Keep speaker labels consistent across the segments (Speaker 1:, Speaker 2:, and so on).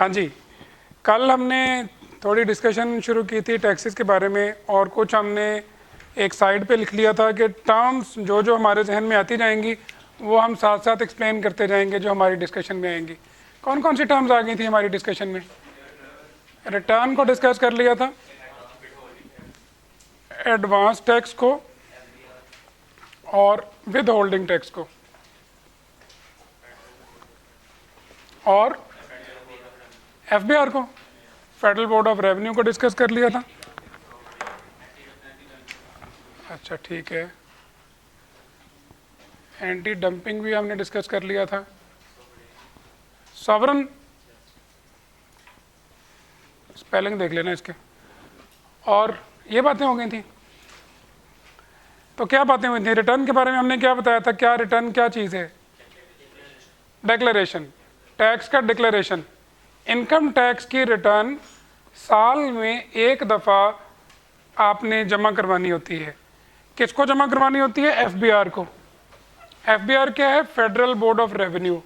Speaker 1: हाँ जी, कल हमने थोड़ी डिस्कशन शुरू की थी टैक्सेस के बारे में, और कुछ हमने एक साइड पे लिख लिया था कि टर्म्स जो जो हमारे जहन में आती जाएंगी वो हम साथ साथ एक्सप्लेन करते जाएंगे जो हमारी डिस्कशन में आएंगी। कौन कौन सी टर्म्स आ गई थी हमारी डिस्कशन में? रिटर्न को डिस्कस कर लिया था, एडवांस टैक्स को और विद होल्डिंग टैक्स को, और एफबीआर को, फेडरल बोर्ड ऑफ रेवेन्यू को डिस्कस कर लिया था। अच्छा ठीक है, एंटी डंपिंग भी हमने डिस्कस कर लिया था। सॉवरन, स्पेलिंग देख लेना इसके, और ये बातें हो गई थी। तो क्या बातें हुई थी? रिटर्न के बारे में हमने क्या बताया था? क्या रिटर्न क्या चीज़ है? डिक्लेरेशन, टैक्स का डिक्लेरेशन। इनकम टैक्स की रिटर्न साल में एक दफ़ा आपने जमा करवानी होती है। किसको जमा करवानी होती है? एफबीआर को। एफबीआर क्या है? Federal board of revenue.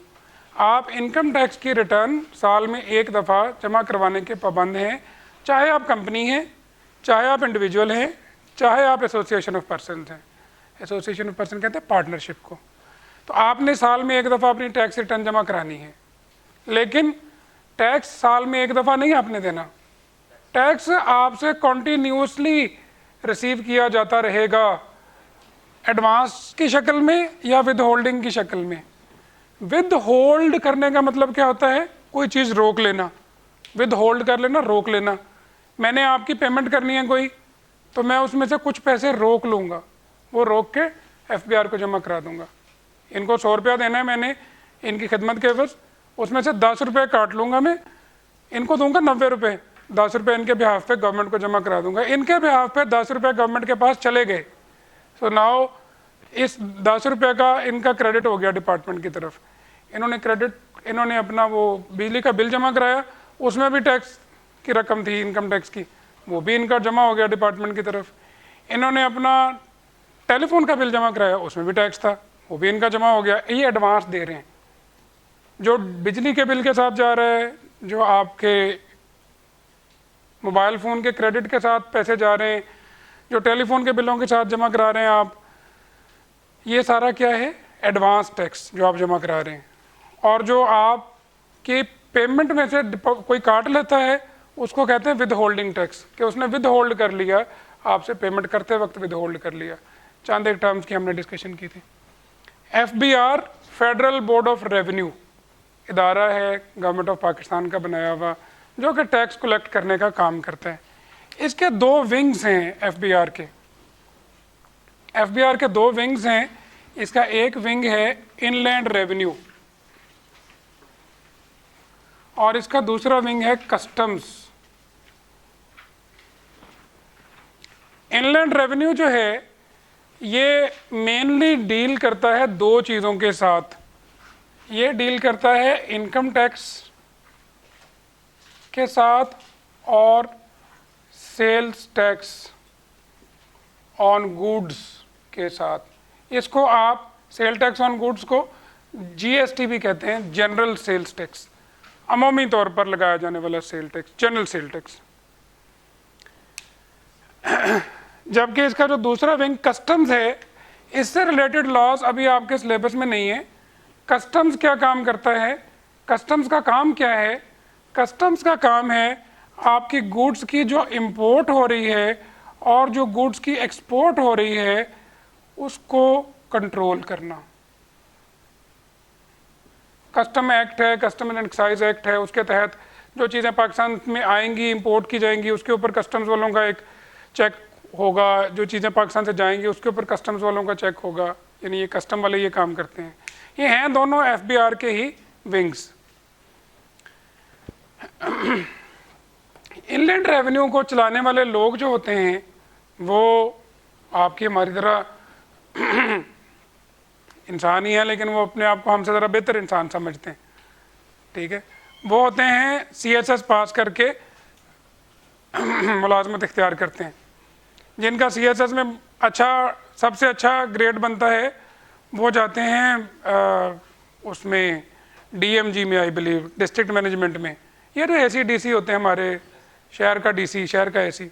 Speaker 1: आप इनकम टैक्स की रिटर्न साल में एक दफ़ा जमा करवाने के पाबंद हैं, चाहे आप कंपनी हैं, चाहे आप इंडिविजुअल हैं, चाहे आप एसोसिएशन ऑफ पर्सन हैं। एसोसिएशन ऑफ पर्सन कहते हैं पार्टनरशिप को। तो आपने साल में एक दफ़ा अपनी टैक्स रिटर्न जमा करानी है, लेकिन टैक्स साल में एक दफ़ा नहीं आपने देना। टैक्स आपसे कॉन्टीन्यूसली रिसीव किया जाता रहेगा, एडवांस की शक्ल में या विद होल्डिंग की शक्ल में। विद होल्ड करने का मतलब क्या होता है? कोई चीज़ रोक लेना। विद होल्ड कर लेना, रोक लेना। मैंने आपकी पेमेंट करनी है कोई, तो मैं उसमें से कुछ पैसे रोक लूँगा, वो रोक के एफबीआर को जमा करा दूँगा। इनको 100 रुपया देना है मैंने इनकी खिदमत के एवज, उसमें से 10 रुपये काट लूँगा, मैं इनको दूंगा 90 रुपये। 10 रुपये इनके बिहाफ पे गवर्नमेंट को जमा करा दूंगा। इनके बिहाफ पे 10 रुपये गवर्नमेंट के पास चले गए। सो नाउ इस 10 रुपये का इनका क्रेडिट हो गया डिपार्टमेंट की तरफ। इन्होंने अपना वो बिजली का बिल जमा कराया, उसमें भी टैक्स की रकम थी इनकम टैक्स की, वो भी इनका जमा हो गया डिपार्टमेंट की तरफ। इन्होंने अपना टेलीफोन का बिल जमा कराया, उसमें भी टैक्स था, वो भी इनका जमा हो गया। ये एडवांस दे रहे हैं। जो बिजली के बिल के साथ जा रहा है, जो आपके मोबाइल फ़ोन के क्रेडिट के साथ पैसे जा रहे हैं, जो टेलीफोन के बिलों के साथ जमा करा रहे हैं आप, ये सारा क्या है? एडवांस टैक्स जो आप जमा करा रहे हैं। और जो आपकी पेमेंट में से कोई काट लेता है उसको कहते हैं विद होल्डिंग टैक्स, कि उसने विद होल्ड कर लिया, आपसे पेमेंट करते वक्त विद होल्ड कर लिया। चंद एक टर्म्स की हमने डिस्कशन की थी। FBR federal board of revenue इदारा है गवर्नमेंट ऑफ पाकिस्तान का बनाया हुआ, जो कि टैक्स कलेक्ट करने का काम करता है। इसके 2 विंग्स हैं एफबीआर के। एफबीआर के 2 विंग्स हैं। इसका एक विंग है इनलैंड रेवेन्यू और इसका दूसरा विंग है कस्टम्स। इनलैंड रेवेन्यू जो है ये मेनली डील करता है 2 चीज़ों के साथ। ये डील करता है इनकम टैक्स के साथ और सेल्स टैक्स ऑन गुड्स के साथ। इसको आप सेल टैक्स ऑन गुड्स को जीएसटी भी कहते हैं, जनरल सेल्स टैक्स, अमूमी तौर पर लगाया जाने वाला sale tax, general sale tax. जबकि इसका जो दूसरा विंग कस्टम्स है, इससे रिलेटेड लॉज अभी आपके सिलेबस में नहीं है। कस्टम्स क्या काम करता है? कस्टम्स का काम क्या है? कस्टम्स का काम है आपकी गुड्स की जो इंपोर्ट हो रही है और जो गुड्स की एक्सपोर्ट हो रही है उसको कंट्रोल करना। कस्टम एक्ट है, कस्टम एंड एक्साइज एक्ट है, उसके तहत जो चीज़ें पाकिस्तान में आएंगी, इंपोर्ट की जाएंगी, उसके ऊपर कस्टम्स वालों का एक चेक होगा। जो चीज़ें पाकिस्तान से जाएंगी उसके ऊपर कस्टम्स वालों का चेक होगा। यानी ये कस्टम वाले ये काम करते हैं। ये हैं दोनों एफबीआर के ही विंग्स। इनलैंड रेवेन्यू को चलाने वाले लोग जो होते हैं वो आपकी हमारी तरह इंसान ही है, लेकिन वो अपने आप को हमसे ज़रा बेहतर इंसान समझते हैं। ठीक है, वो होते हैं सीएसएस पास करके मुलाजमत इख्तियार करते हैं। जिनका सीएसएस में सबसे अच्छा ग्रेड बनता है वो जाते हैं उसमें डीएमजी में, आई बिलीव डिस्ट्रिक्ट मैनेजमेंट में, ये तो एसी डीसी होते हैं हमारे, शहर का डीसी, शहर का एसी।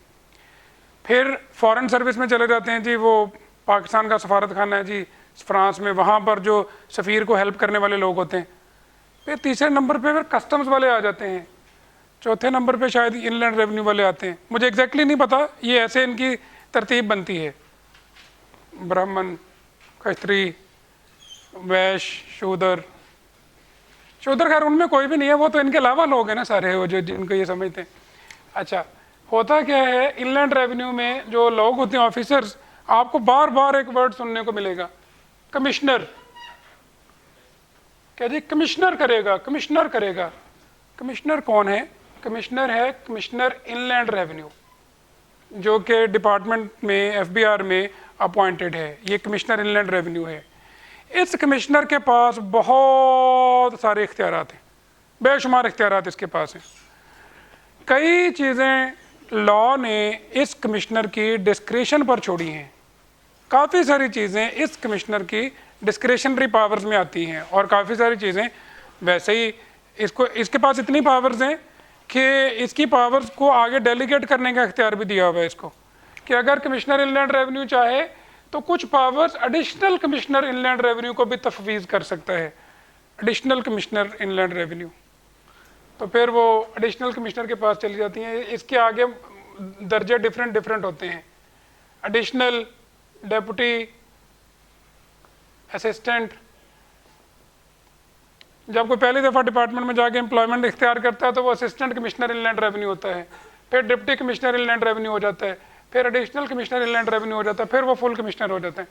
Speaker 1: फिर फॉरेन सर्विस में चले जाते हैं जी, वो पाकिस्तान का सफारत खाना है जी फ्रांस में, वहाँ पर जो सफ़ीर को हेल्प करने वाले लोग होते हैं। फिर तीसरे नंबर पे फिर कस्टम्स वाले आ जाते हैं। चौथे नंबर पे शायद इनलैंड रेवेन्यू वाले आते हैं, मुझे एग्जैक्टली नहीं पता, ये ऐसे इनकी तरतीब बनती है। ब्राह्मण, क्षत्रिय, वैश्य, शूद्र। शूद्र खैर उनमें कोई भी नहीं है, वो तो इनके अलावा लोग हैं ना सारे, वो जो जिनको ये समझते हैं। अच्छा, होता क्या है इनलैंड रेवेन्यू में जो लोग होते हैं ऑफिसर्स, आपको बार बार एक वर्ड सुनने को मिलेगा, कमिश्नर। क्या जी, कमिश्नर करेगा, कमिश्नर करेगा। कमिश्नर कौन है? कमिश्नर है कमिश्नर इनलैंड रेवेन्यू, जो कि डिपार्टमेंट में एफबीआर में अपॉइंटेड है। ये कमिश्नर इनलैंड रेवेन्यू है। इस कमिश्नर के पास बहुत सारे इख्तियारात हैं, बेशुमार इख्तियारात इसके पास हैं। कई चीज़ें लॉ ने इस कमिश्नर की डिस्क्रिशन पर छोड़ी हैं। काफ़ी सारी चीज़ें इस कमिश्नर की डिस्क्रिशनरी पावर्स में आती हैं, और काफ़ी सारी चीज़ें वैसे ही इसके पास इतनी पावर्स हैं कि इसकी पावर्स को आगे डेलीगेट करने का इख्तियार भी दिया हुआ है इसको, कि अगर कमिश्नर इनलैंड रेवेन्यू चाहे तो कुछ powers additional commissioner inland revenue को भी तफवीज़ कर सकता है। एडिशनल कमिश्नर इनलैंड रेवेन्यू, तो फिर वो एडिशनल कमिश्नर के पास चली जाती हैं। इसके आगे दर्जे डिफरेंट होते हैं, एडिशनल, डेप्यूटी, असिस्टेंट। जब कोई पहली दफ़ा डिपार्टमेंट में जाके एम्प्लॉयमेंट इख्तियार करता है तो वो असिस्टेंट कमिश्नर इनलैंड रेवेन्यू होता है, फिर डिप्टी कमिश्नर इनलैंड रेवेन्यू हो जाता है, फिर एडिशनल कमिश्नर इनलैंड रेवेन्यू हो जाता है, फिर वो फुल कमिश्नर हो जाते हैं।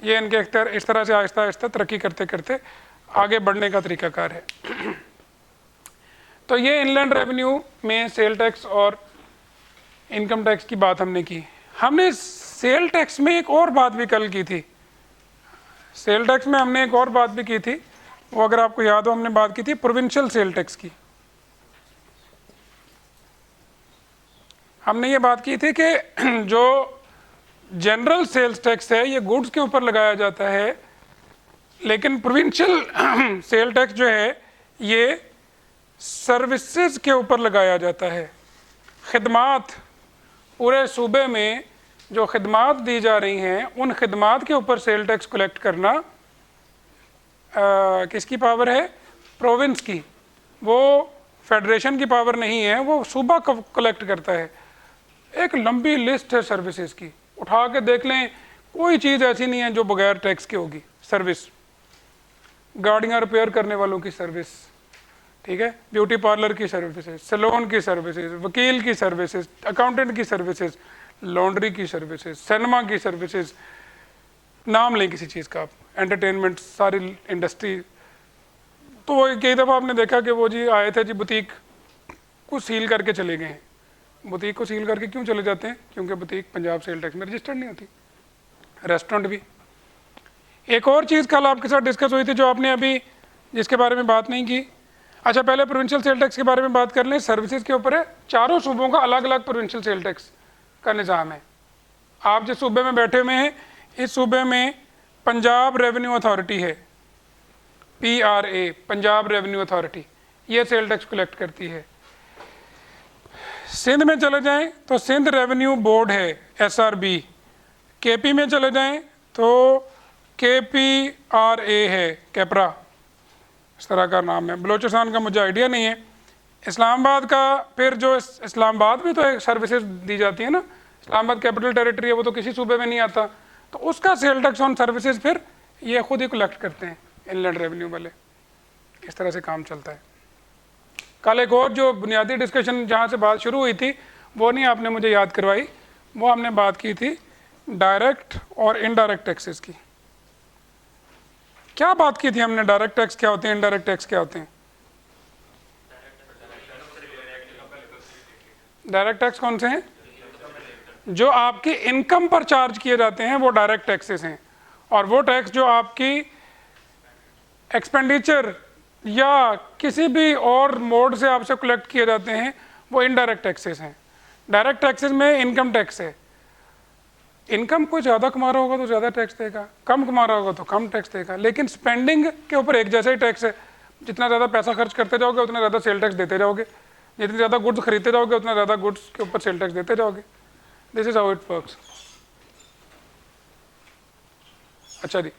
Speaker 1: ये इनके इख्तियार इस तरह से आहिस्ता आहिस्ता तरक्की करते करते आगे बढ़ने का तरीकाकार है। तो ये इनलैंड रेवेन्यू में सेल टैक्स और इनकम टैक्स की बात हमने की। हमने सेल टैक्स में एक और बात भी कल की थी, सेल टैक्स में हमने एक और बात भी की थी, वो अगर आपको याद हो हमने बात की थी प्रोविंशियल सेल टैक्स की। हमने ये बात की थी कि जो जनरल सेल्स टैक्स है ये गुड्स के ऊपर लगाया जाता है, लेकिन प्रोविंशियल सेल टैक्स जो है ये सर्विसेज के ऊपर लगाया जाता है। खिदमात, पूरे सूबे में जो खिदमात दी जा रही हैं उन खिदमात के ऊपर सेल टैक्स कलेक्ट करना किसकी पावर है? प्रोविंस की। वो फेडरेशन की पावर नहीं है, वो सूबा कलेक्ट करता है। एक लंबी लिस्ट है सर्विसेज की, उठा के देख लें, कोई चीज़ ऐसी नहीं है जो बगैर टैक्स की होगी। सर्विस, गाड़ियाँ रिपेयर करने वालों की सर्विस, ठीक है, ब्यूटी पार्लर की सर्विसेज, सैलून की सर्विसेज, वकील की सर्विसेज, अकाउंटेंट की सर्विसेज, लॉन्ड्री की सर्विसेज, सिनेमा की सर्विसेज, नाम लें किसी चीज़ का आप, एंटरटेनमेंट, सारी इंडस्ट्री। तो वो कई दफ़ा आपने देखा कि वो जी आए थे जी, बुटीक को सील करके चले गए हैं। बुटीक को सील करके क्यों चले जाते हैं? क्योंकि बुटीक पंजाब सेल टैक्स में रजिस्टर्ड नहीं होती। रेस्टोरेंट भी। एक और चीज़ कल आपके साथ डिस्कस हुई थी जो आपने अभी जिसके बारे में बात नहीं की। अच्छा, पहले प्रोविंशियल सेल टैक्स के बारे में बात कर लें। सर्विसेज के ऊपर है, चारों सूबों का अलग अलग प्रोविंशियल सेल टैक्स का निज़ाम है। आप जिस सूबे में बैठे हुए हैं, इस सूबे में पंजाब रेवेन्यू अथॉरिटी है, PRA, पंजाब रेवेन्यू अथॉरिटी, ये सेल टैक्स कलेक्ट करती है। सिंध में चले जाएं तो सिंध रेवेन्यू बोर्ड है, SRB। KP में चले जाएं तो KPRA है, कैपरा, इस तरह का नाम है। बलोचिस्तान का मुझे आइडिया नहीं है। इस्लामाबाद का, फिर जो इस्लामाबाद में तो एक सर्विसेज दी जाती है ना, इस्लामाबाद कैपिटल टेरिटरी है, वो तो किसी सूबे में नहीं आता, तो उसका सेल टैक्स ऑन सर्विसेज फिर ये खुद ही कलेक्ट करते हैं इनलैंड रेवेन्यू वाले। इस तरह से काम चलता है। कल एक और जो बुनियादी डिस्कशन जहाँ से बात शुरू हुई थी वो नहीं आपने मुझे याद करवाई, वो हमने बात की थी डायरेक्ट और इनडायरेक्ट टैक्सेस की। क्या बात की थी हमने? डायरेक्ट टैक्स क्या होते हैं, इनडायरेक्ट टैक्स क्या होते हैं? डायरेक्ट टैक्स कौन से हैं? जो आपकी इनकम पर चार्ज किए जाते हैं वो डायरेक्ट टैक्सेस हैं, और वो टैक्स जो आपकी एक्सपेंडिचर या किसी भी और मोड से आपसे कलेक्ट किए जाते हैं वो इनडायरेक्ट टैक्सेस हैं। डायरेक्ट टैक्सेस में इनकम टैक्स है। इनकम कोई ज़्यादा कमा रहा होगा तो ज़्यादा टैक्स देगा, कम कमा रहा होगा तो कम टैक्स देगा, लेकिन स्पेंडिंग के ऊपर एक जैसा ही टैक्स है। जितना ज़्यादा पैसा खर्च करते जाओगे उतना ज़्यादा सेल टैक्स देते जाओगे। जितनी ज़्यादा गुड्स खरीदते जाओगे उतना ज़्यादा गुड्स के ऊपर सेल टैक्स देते जाओगे। This is how it works. अच्छा जी,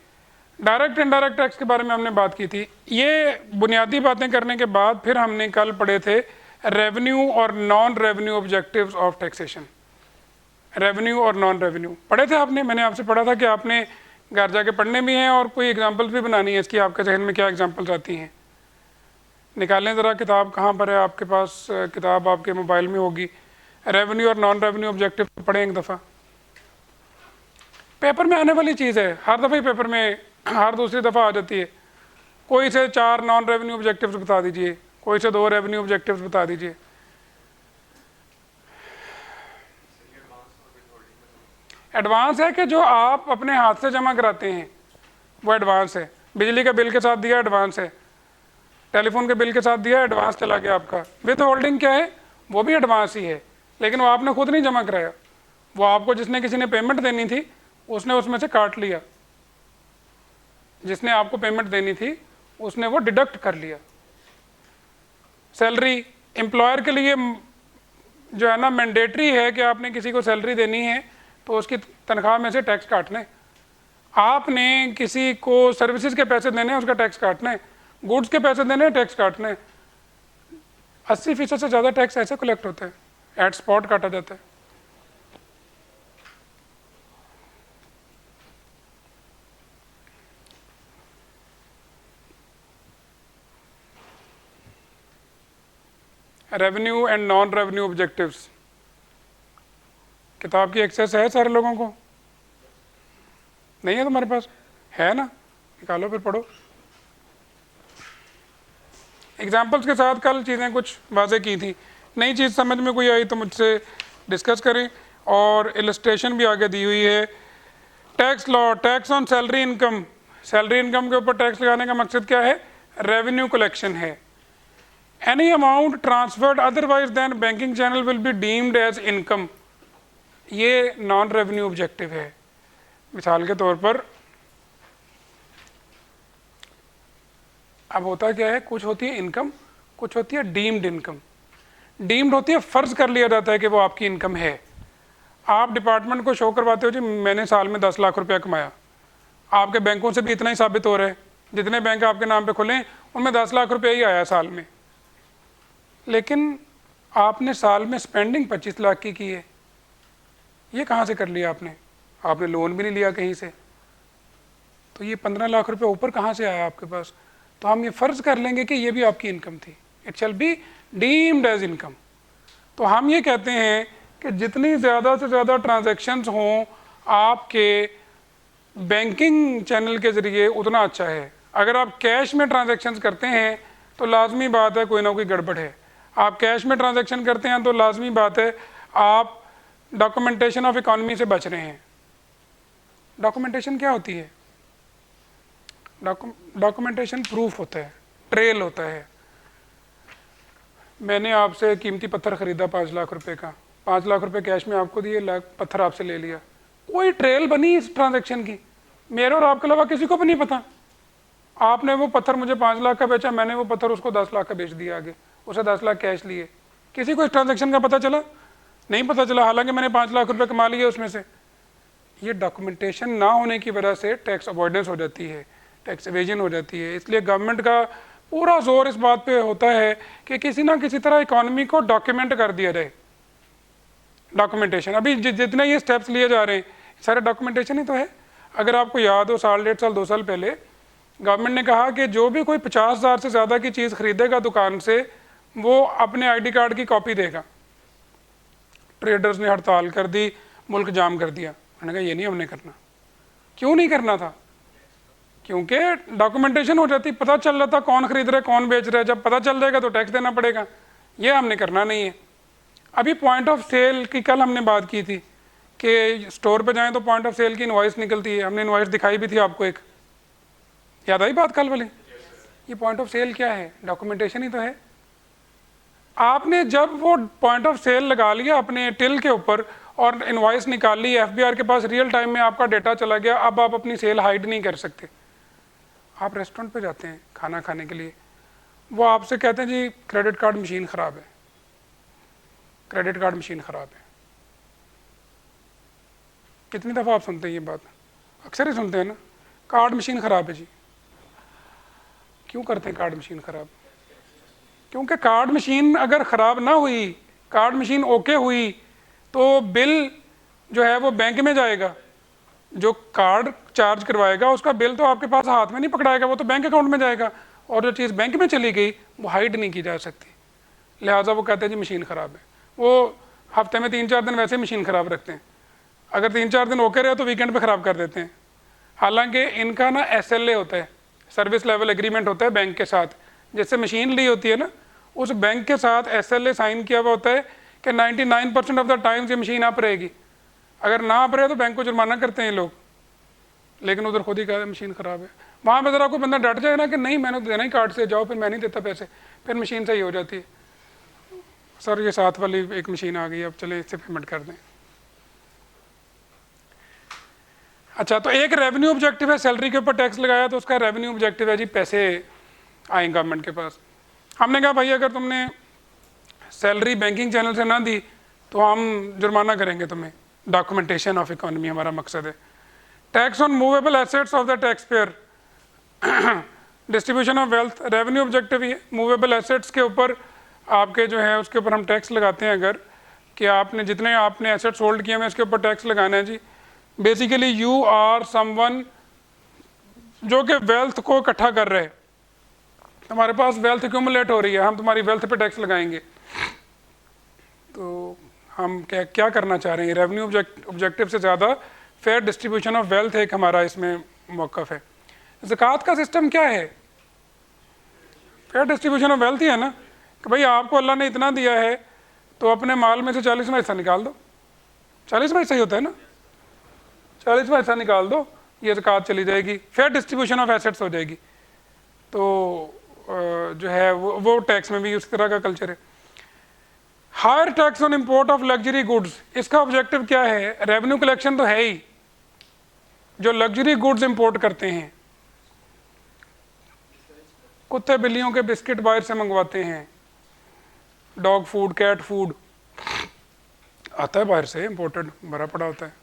Speaker 1: डायरेक्ट इनडायरेक्ट टैक्स के बारे में हमने बात की थी। ये बुनियादी बातें करने के बाद फिर हमने कल पढ़े थे रेवेन्यू और non revenue objectives of taxation. Revenue और नॉन रेवेन्यू पढ़े थे आपने, मैंने आपसे पढ़ा था कि आपने घर जाके पढ़ने भी हैं और कोई एग्जांपल्स भी बनानी है इसकी, आपके जहन में क्या एग्जांपल्स आती हैं। निकालें ज़रा किताब, कहाँ पर है आपके पास किताब? आपके मोबाइल में होगी। रेवेन्यू और नॉन रेवेन्यू ऑब्जेक्टिव पढ़ें एक दफ़ा। पेपर में आने वाली चीज़ है, हर दफ़ा ही पेपर में हर दूसरी दफ़ा आ जाती है। कोई से 4 नॉन रेवेन्यू ऑब्जेक्टिव्स बता दीजिए, कोई से 2 रेवेन्यू ऑब्जेक्टिव्स बता दीजिए। एडवांस है कि जो आप अपने हाथ से जमा कराते हैं वो एडवांस है। बिजली का बिल के साथ दिया एडवांस है, टेलीफोन के बिल के साथ दिया एडवांस चला गया आपका। विथ होल्डिंग क्या है? वो भी एडवांस ही है, लेकिन वो आपने खुद नहीं जमा कराया, वो आपको जिसने किसी ने पेमेंट देनी थी उसने उसमें से काट लिया। जिसने आपको पेमेंट देनी थी उसने वो डिडक्ट कर लिया। सैलरी एम्प्लॉयर के लिए जो है ना मैंडेटरी है कि आपने किसी को सैलरी देनी है तो उसकी तनख्वाह में से टैक्स काटना है। आपने किसी को सर्विसेज के पैसे देने हैं, उसका टैक्स काटना है। गुड्स के पैसे देने हैं, टैक्स काटना है। 80% से ज़्यादा टैक्स ऐसे कलेक्ट होता है, एट स्पॉट काटा जाता है। Revenue and non revenue objectives, किताब की एक्सेस है सारे लोगों को? नहीं है तुम्हारे पास? है ना, निकालो फिर पढ़ो। एग्जाम्पल्स के साथ कल चीज़ें कुछ वाजे की थी। नई चीज़ समझ में कोई आई तो मुझसे डिस्कस करें। और इलस्ट्रेशन भी आगे दी हुई है। Tax law, tax on salary income. Salary income के ऊपर टैक्स लगाने का मकसद क्या है? रेवेन्यू कलेक्शन है। Any amount transferred otherwise than banking channel will be deemed as income. ये नॉन रेवेन्यू ऑब्जेक्टिव है। मिसाल के तौर पर अब होता क्या है, कुछ होती है इनकम, कुछ होती है डीम्ड इनकम। डीम्ड होती है, फ़र्ज़ कर लिया जाता है कि वो आपकी इनकम है। आप डिपार्टमेंट को शो करवाते हो जी मैंने साल में 10 लाख रुपया कमाया, आपके बैंकों से भी इतना ही साबित हो रहा है, जितने बैंक आपके नाम पे खुले उनमें 10 लाख रुपया ही आया साल में, लेकिन आपने साल में स्पेंडिंग 25 लाख की है। ये कहाँ से कर लिया आपने? आपने लोन भी नहीं लिया कहीं से, तो ये 15 लाख रुपये ऊपर कहाँ से आया आपके पास? तो हम ये फ़र्ज़ कर लेंगे कि ये भी आपकी इनकम थी। It shall be deemed as income. तो हम ये कहते हैं कि जितनी ज़्यादा से ज़्यादा ट्रांजैक्शंस हों आपके बैंकिंग चैनल के ज़रिए उतना अच्छा है। अगर आप कैश में ट्रांजैक्शंस करते हैं तो लाजमी बात है कोई ना कोई गड़बड़ है। आप कैश में ट्रांजैक्शन करते हैं तो लाजमी बात है आप डॉक्यूमेंटेशन ऑफ इकॉनमी से बच रहे हैं। डॉक्यूमेंटेशन क्या होती है? डॉक्यूमेंटेशन प्रूफ होता है, ट्रेल होता है। मैंने आपसे कीमती पत्थर ख़रीदा 5 लाख रुपए का, 5 लाख रुपए कैश में आपको दिए, लाख पत्थर आपसे ले लिया, कोई ट्रेल बनी इस ट्रांजैक्शन की? मेरे और आपके अलावा किसी को भी नहीं पता। आपने वो पत्थर मुझे 5 लाख का बेचा, मैंने वो पत्थर उसको 10 लाख का बेच दिया, आगे उसे 10 लाख कैश लिए। किसी को इस ट्रांजैक्शन का पता चला? नहीं पता चला, हालांकि मैंने 5 लाख रुपए कमा लिए उसमें से। ये डॉक्यूमेंटेशन ना होने की वजह से टैक्स अवॉइडेंस हो जाती है, टैक्स एवेजन हो जाती है। इसलिए गवर्नमेंट का पूरा जोर इस बात पे होता है कि किसी ना किसी तरह इकॉनमी को डॉक्यूमेंट कर दिया जाए। डॉक्यूमेंटेशन अभी जितने ये स्टेप्स लिए जा रहे हैं सारे डॉक्यूमेंटेशन ही तो है। अगर आपको याद हो 1.5 साल 2 साल पहले गवर्नमेंट ने कहा कि जो भी कोई 50,000 से ज़्यादा की चीज़ खरीदेगा दुकान से वो अपने ID कार्ड की कॉपी देगा। ट्रेडर्स ने हड़ताल कर दी, मुल्क जाम कर दिया। मैंने कहा ये नहीं हमने करना। क्यों नहीं करना था? क्योंकि डॉक्यूमेंटेशन हो जाती, पता चल रहा था कौन खरीद रहा है कौन बेच रहा है। जब पता चल जाएगा तो टैक्स देना पड़ेगा। ये हमने करना नहीं है। अभी पॉइंट ऑफ सेल की कल हमने बात की थी कि स्टोर पे जाएं तो पॉइंट ऑफ सेल की इनवॉइस निकलती है। हमने इनवॉइस दिखाई भी थी आपको, एक याद आई बात कल वाली? ये पॉइंट ऑफ सेल क्या है? डॉक्यूमेंटेशन ही तो है। आपने जब वो पॉइंट ऑफ सेल लगा लिया अपने टिल के ऊपर और इनवॉइस निकाल ली, FBR के पास रियल टाइम में आपका डेटा चला गया, अब आप अपनी सेल हाइड नहीं कर सकते। आप रेस्टोरेंट पे जाते हैं खाना खाने के लिए, वो आपसे कहते हैं जी क्रेडिट कार्ड मशीन ख़राब है, क्रेडिट कार्ड मशीन ख़राब है। कितनी दफ़ा आप सुनते हैं ये बात? अक्सर ही सुनते हैं ना, कार्ड मशीन ख़राब है जी। क्यों करते हैं कार्ड मशीन ख़राब? क्योंकि कार्ड मशीन अगर ख़राब ना हुई, कार्ड मशीन ओके हुई, तो बिल जो है वो बैंक में जाएगा, जो कार्ड चार्ज करवाएगा उसका बिल तो आपके पास हाथ में नहीं पकड़ाएगा, वो तो बैंक अकाउंट में जाएगा, और जो चीज़ बैंक में चली गई वो हाइड नहीं की जा सकती। लिहाजा वो कहते हैं जी मशीन ख़राब है। वो हफ्ते में 3-4 दिन वैसे मशीन ख़राब रखते हैं, अगर 3-4 दिन ओके रहे तो वीकेंड पे ख़राब कर देते हैं। हालांकि इनका ना SLA होता है, सर्विस लेवल एग्रीमेंट होता है बैंक के साथ, जिससे मशीन ली होती है ना, उस बैंक के साथ SLA साइन किया हुआ होता है कि 99% ऑफ द टाइम्स ये मशीन आप रहेगी, अगर ना आप रहे तो बैंक को जुर्माना करते हैं ये लोग। लेकिन उधर खुद ही कहा मशीन ख़राब है। वहाँ पर ज़रा कोई बंदा डट जाए ना कि नहीं मैंने तो देना ही कार्ड से, जाओ फिर मैं नहीं देता पैसे, फिर मशीन सही हो जाती है। सर ये साथ वाली एक मशीन आ गई, अब चले इससे पेमेंट कर दें। अच्छा, तो एक रेवेन्यू ऑब्जेक्टिव है, सैलरी के ऊपर टैक्स लगाया तो उसका रेवेन्यू ऑब्जेक्टिव है जी पैसे आए गवर्नमेंट के पास। हमने कहा भाई अगर तुमने सैलरी बैंकिंग चैनल से ना दी तो हम जुर्माना करेंगे तुम्हें। डॉक्यूमेंटेशन ऑफ इकोनॉमी हमारा मकसद है। Tax on movable assets of the tax payer, distribution of wealth, revenue objective ये मूवेबल एसेट्स के ऊपर आपके जो है उसके ऊपर हम टैक्स लगाते हैं। अगर कि आपने जितने आपने एसेट्स होल्ड किए हैं उसके ऊपर टैक्स लगाना है जी। बेसिकली यू आर समवन जो कि वेल्थ को इकट्ठा कर रहे हैं, हमारे पास वेल्थ एक्यूमुलेट हो रही है, हम तुम्हारी वेल्थ पे टैक्स लगाएंगे। तो हम क्या करना चाह रहे हैं? रेवेन्यू ऑब्जेक्टिव से ज़्यादा फेयर डिस्ट्रीब्यूशन ऑफ वेल्थ एक हमारा इसमें मौक़िफ़ है। ज़कात का सिस्टम क्या है? फेयर डिस्ट्रीब्यूशन ऑफ वेल्थ ही है ना, कि भाई आपको अल्लाह ने इतना दिया है तो अपने माल में से 40वां हिस्सा निकाल दो। 40वां हिस्सा ही होता है ना, 40वां हिस्सा निकाल दो, ये ज़कात चली जाएगी, फेयर डिस्ट्रीब्यूशन ऑफ एसेट्स हो जाएगी। तो जो है वो टैक्स में भी उस तरह का कल्चर है। Higher tax on import of luxury goods, इसका ऑब्जेक्टिव क्या है? रेवेन्यू कलेक्शन तो है ही, जो लग्जरी गुड्स इंपोर्ट करते हैं, कुत्ते बिल्लियों के बिस्किट बाहर से मंगवाते हैं, डॉग फूड, कैट फूड आता है बाहर से, इंपोर्टेड भरा पड़ा होता है।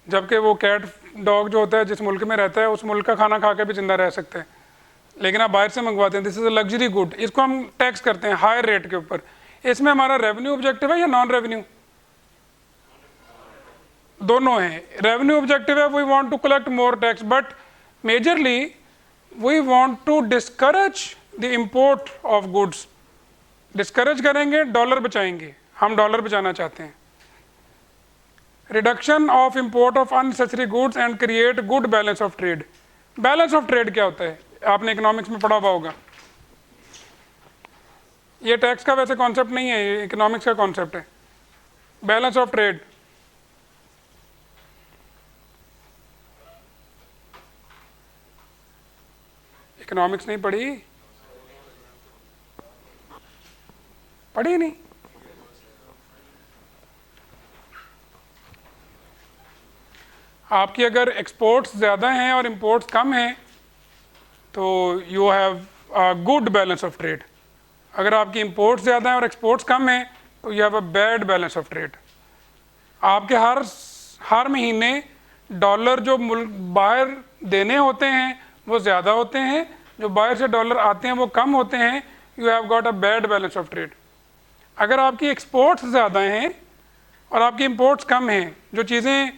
Speaker 1: जबकि वो कैट डॉग जो होता है जिस मुल्क में रहता है उस मुल्क का खाना खा के भी जिंदा रह सकते हैं, लेकिन आप बाहर से मंगवाते हैं। This is a luxury good, इसको हम टैक्स करते हैं हायर रेट के ऊपर। इसमें हमारा रेवेन्यू ऑब्जेक्टिव है या नॉन रेवेन्यू? दोनों हैं। रेवेन्यू ऑब्जेक्टिव है we want to collect more tax, but majorly we want to discourage the import of goods. Discourage करेंगे, डॉलर बचाएंगे, हम डॉलर बचाना चाहते हैं। Reduction of import of unnecessary goods and create good balance of trade. Balance of trade क्या होता है? आपने इकोनॉमिक्स में पढ़ा हुआ होगा। ये टैक्स का वैसे कॉन्सेप्ट नहीं है, ये इकोनॉमिक्स का कॉन्सेप्ट है। बैलेंस ऑफ ट्रेड, इकोनॉमिक्स नहीं पढ़ी? पढ़ी नहीं? आपकी अगर एक्सपोर्ट्स ज़्यादा हैं और इंपोर्ट्स कम हैं तो you have a good balance of trade. अगर आपकी इंपोर्ट्स ज़्यादा हैं और एक्सपोर्ट्स कम हैं तो you have a bad balance of trade. आपके हर महीने डॉलर जो मुल्क बाहर देने होते हैं वो ज़्यादा होते हैं, जो बाहर से डॉलर आते हैं वो कम होते हैं। You have got a bad balance of trade. अगर आपकी एक्सपोर्ट्स ज़्यादा हैं और आपकी इंपोर्ट्स कम हैं, जो चीज़ें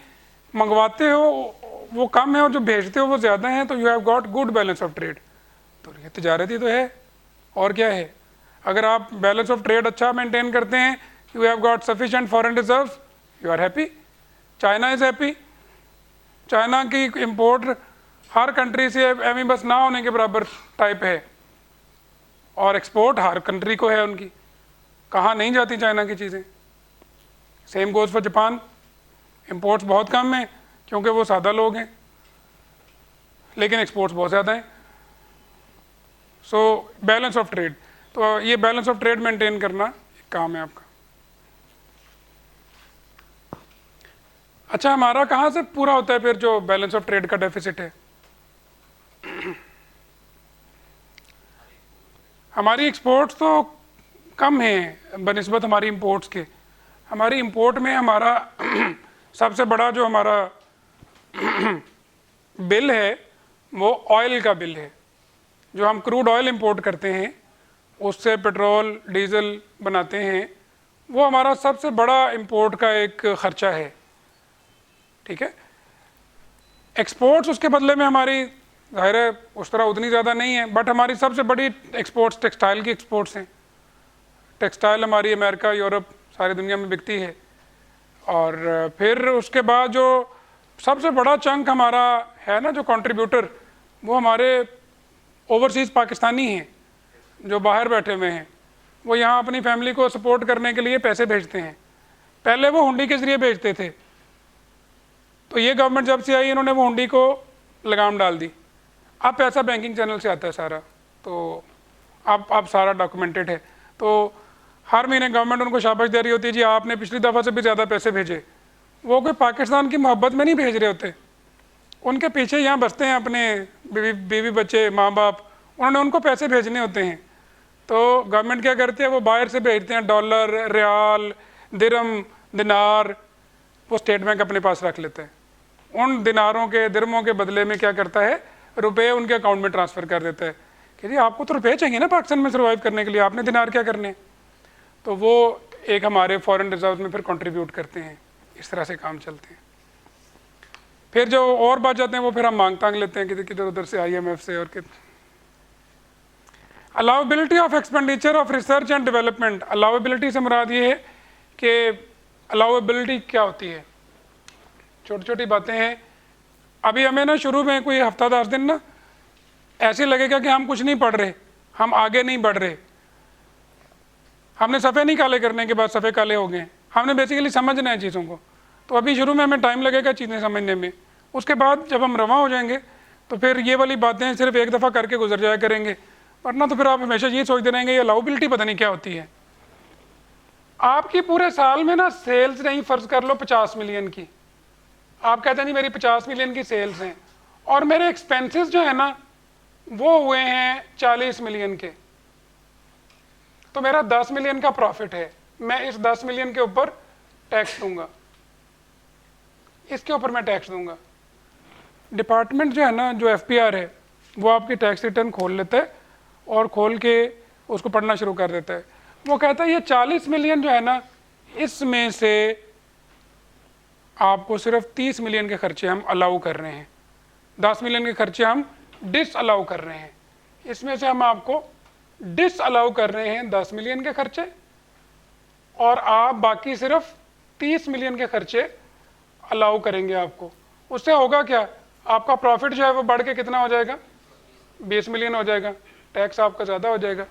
Speaker 1: मंगवाते हो वो कम है और जो भेजते हो वो ज़्यादा हैं, तो you have got good balance of trade. तो ये तिजारत ही तो है, और क्या है? अगर आप बैलेंस ऑफ ट्रेड अच्छा मेंटेन करते हैं, you have got sufficient foreign reserves, you are happy. China is happy. China की इंपोर्ट हर कंट्री से एवं बस ना होने के बराबर टाइप है, और एक्सपोर्ट हर कंट्री को है उनकी। कहाँ नहीं जाती चाइना की चीज़ें। Same goes for Japan, imports बहुत कम हैं क्योंकि वो सादा लोग हैं, लेकिन एक्सपोर्ट्स बहुत ज़्यादा हैं। सो बैलेंस ऑफ ट्रेड, तो ये बैलेंस ऑफ ट्रेड मेंटेन करना एक काम है आपका। अच्छा, हमारा कहाँ से पूरा होता है फिर जो बैलेंस ऑफ ट्रेड का डेफिसिट है? हमारी एक्सपोर्ट्स तो कम हैं बनिस्बत हमारी इंपोर्ट्स के। हमारी इंपोर्ट में हमारा सबसे बड़ा जो हमारा बिल है वो ऑयल का बिल है। जो हम क्रूड ऑयल इंपोर्ट करते हैं, उससे पेट्रोल डीजल बनाते हैं, वो हमारा सबसे बड़ा इंपोर्ट का एक ख़र्चा है। ठीक है, एक्सपोर्ट्स उसके बदले में हमारी ज़ाहिर है उस तरह उतनी ज़्यादा नहीं है, बट हमारी सबसे बड़ी एक्सपोर्ट्स टेक्सटाइल की एक्सपोर्ट्स हैं। टेक्सटाइल हमारी अमेरिका, यूरोप, सारी दुनिया में बिकती है। और फिर उसके बाद जो सबसे बड़ा चंक हमारा है ना, जो कंट्रीब्यूटर, वो हमारे ओवरसीज़ पाकिस्तानी हैं जो बाहर बैठे हुए हैं। वो यहाँ अपनी फैमिली को सपोर्ट करने के लिए पैसे भेजते हैं। पहले वो हुंडी के ज़रिए भेजते थे, तो ये गवर्नमेंट जब से आई इन्होंने वो हुंडी को लगाम डाल दी। अब पैसा बैंकिंग चैनल से आता है सारा, तो अब सारा डॉक्यूमेंटेड है। तो हर महीने गवर्नमेंट उनको शाबाश दे रही होती है, जी आपने पिछली दफ़ा से भी ज़्यादा पैसे भेजे। वो कोई पाकिस्तान की मोहब्बत में नहीं भेज रहे होते, उनके पीछे यहाँ बसते हैं अपने बीवी बच्चे माँ बाप, उन्होंने उनको पैसे भेजने होते हैं। तो गवर्नमेंट क्या करती है, वो बाहर से भेजते हैं डॉलर, रियाल, दिरम, दिनार, वो स्टेट बैंक अपने पास रख लेते हैं। उन दिनारों के दिरमों के बदले में क्या करता है, रुपए उनके अकाउंट में ट्रांसफ़र कर देता है कि जी आपको तो रुपए चाहिए ना पाकिस्तान में सर्वाइव करने के लिए, आपने दिनार क्या करने। तो वो एक हमारे फॉरेन रिजर्व में फिर कंट्रीब्यूट करते हैं। इस तरह से काम चलते हैं। फिर जो और बच जाते हैं वो फिर हम मांग तांग लेते हैं किधर उधर से, IMF से। और allowability of expenditure of research and development. Allowability से मुराद ये है कि अलाउबिलिटी क्या होती है, छोटी छोटी बातें हैं। अभी हमें ना शुरू में कोई हफ्ता 10 दिन ना ऐसे लगेगा कि हम कुछ नहीं पढ़ रहे, हम आगे नहीं बढ़ रहे, हमने सफ़े नहीं काले करने के बाद सफ़े काले हो गए। हमने बेसिकली समझना है चीज़ों को, तो अभी शुरू में हमें टाइम लगेगा चीज़ें समझने में। उसके बाद जब हम रवा हो जाएंगे तो फिर ये वाली बातें सिर्फ एक दफ़ा करके गुजर जाया करेंगे, वरना तो फिर आप हमेशा ये सोचते रहेंगे ये अलाउबिलिटी पता नहीं क्या होती है। आपकी पूरे साल में ना सेल्स नहीं, फ़र्ज़ कर लो 50 मिलियन की, आप कहते हैं जी मेरी 50 मिलियन की सेल्स हैं और मेरे एक्सपेंसेस जो है ना वो हुए हैं 40 मिलियन के, तो मेरा 10 मिलियन का प्रॉफिट है। मैं इस 10 मिलियन के ऊपर टैक्स दूंगा, इसके ऊपर मैं टैक्स दूंगा। डिपार्टमेंट जो है ना, जो FPR है, वो आपकी टैक्स रिटर्न खोल लेता है और खोल के उसको पढ़ना शुरू कर देता है। वो कहता है ये 40 मिलियन जो है ना, इसमें से आपको सिर्फ 30 मिलियन के खर्चे हम अलाउ कर रहे हैं, 10 मिलियन के खर्चे हम डिस अलाउ कर रहे हैं। इसमें से हम आपको डिस अलाउ कर रहे हैं 10 मिलियन के खर्चे, और आप बाकी सिर्फ 30 मिलियन के खर्चे अलाउ करेंगे आपको। उससे होगा क्या, आपका प्रॉफिट जो है वो बढ़ के कितना हो जाएगा, 20 मिलियन हो जाएगा, टैक्स आपका ज़्यादा हो जाएगा।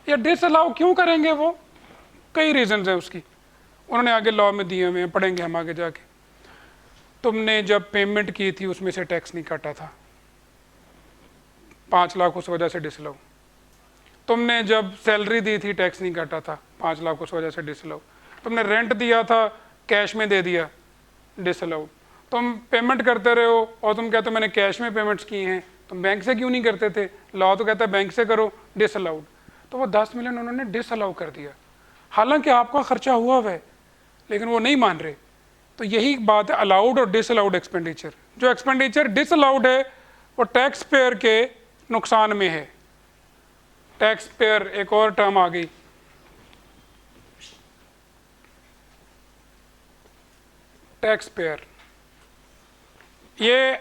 Speaker 1: ये डिस अलाउ क्यों करेंगे, वो कई रीजंस हैं उसकी, उन्होंने आगे लॉ में दिए हुए हैं, पढ़ेंगे हम आगे जाके। तुमने जब पेमेंट की थी उसमें से टैक्स नहीं काटा था, 5 लाख उस वजह से डिसअलाउ। तुमने जब सैलरी दी थी टैक्स नहीं काटा था, 5 लाख उस वजह से डिसअलाउ। तुमने रेंट दिया था कैश में दे दिया, डिसअलाउ। तुम पेमेंट करते रहे हो और तुम कहते हो मैंने कैश में पेमेंट्स की हैं, तुम बैंक से क्यों नहीं करते थे, लॉ तो कहता है बैंक से करो, डिसअलाउड। तो वो 10 मिलियन उन्होंने डिसअलाउ कर दिया, हालांकि आपका खर्चा हुआ है, लेकिन वो नहीं मान रहे। तो यही बात है अलाउड और डिसअलाउड एक्सपेंडिचर। जो एक्सपेंडिचर डिसअलाउड है वो टैक्स पेयर के नुकसान में है। टैक्स पेयर एक और टर्म आ गई, टैक्स पेयर। ये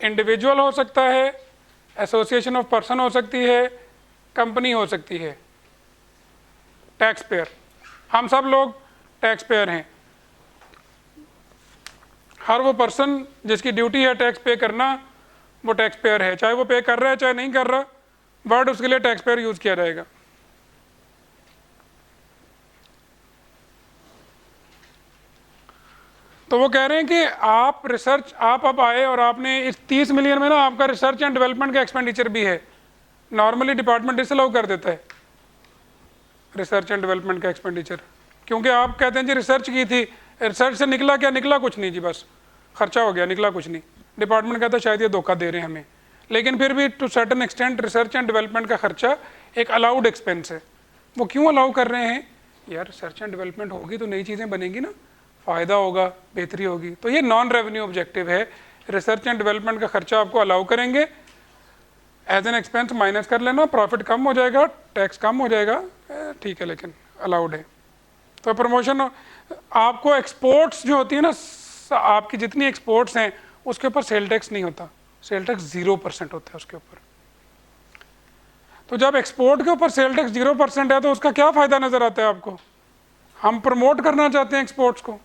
Speaker 1: इंडिविजुअल हो सकता है, एसोसिएशन ऑफ पर्सन हो सकती है, कंपनी हो सकती है। टैक्स पेयर, हम सब लोग टैक्स पेयर हैं। हर वो पर्सन जिसकी ड्यूटी है टैक्स पे करना, वो टैक्स पेयर है, चाहे वो पे कर रहा है चाहे नहीं कर रहा, वर्ड उसके लिए टैक्स पेयर यूज किया जाएगा। तो वो कह रहे हैं कि आप रिसर्च, आप अब आए और आपने इस 30 मिलियन में ना आपका रिसर्च एंड डेवलपमेंट का एक्सपेंडिचर भी है। नॉर्मली डिपार्टमेंट डिसअलाउ कर देता है रिसर्च एंड डेवलपमेंट का एक्सपेंडिचर, क्योंकि आप कहते हैं जी रिसर्च की थी, रिसर्च से निकला क्या, निकला कुछ नहीं जी, बस खर्चा हो गया, निकला कुछ नहीं। डिपार्टमेंट कहता है शायद ये धोखा दे रहे हैं हमें, लेकिन फिर भी to certain extent research and development का खर्चा एक अलाउड एक्सपेंस है, वो क्यों अलाउ कर रहे हैं? यार रिसर्च एंड डेवलपमेंट होगी तो नई चीज़ें बनेंगी ना, फ़ायदा होगा, बेहतरी होगी। तो ये नॉन रेवेन्यू ऑब्जेक्टिव है। रिसर्च एंड डेवलपमेंट का खर्चा आपको अलाउ करेंगे, एज एन एक्सपेंस माइनस कर लेना, प्रॉफिट कम हो जाएगा, टैक्स कम हो जाएगा, ठीक है, लेकिन अलाउड है। तो प्रमोशन आपको एक्सपोर्ट्स जो होती है ना, आपकी जितनी एक्सपोर्ट्स हैं उसके ऊपर सेल टैक्स नहीं होता, सेल टैक्स 0% होता है उसके ऊपर। तो जब एक्सपोर्ट के ऊपर सेल टैक्स 0% है तो उसका क्या फ़ायदा नज़र आता है आपको? हम प्रमोट करना चाहते हैं एक्सपोर्ट्स को,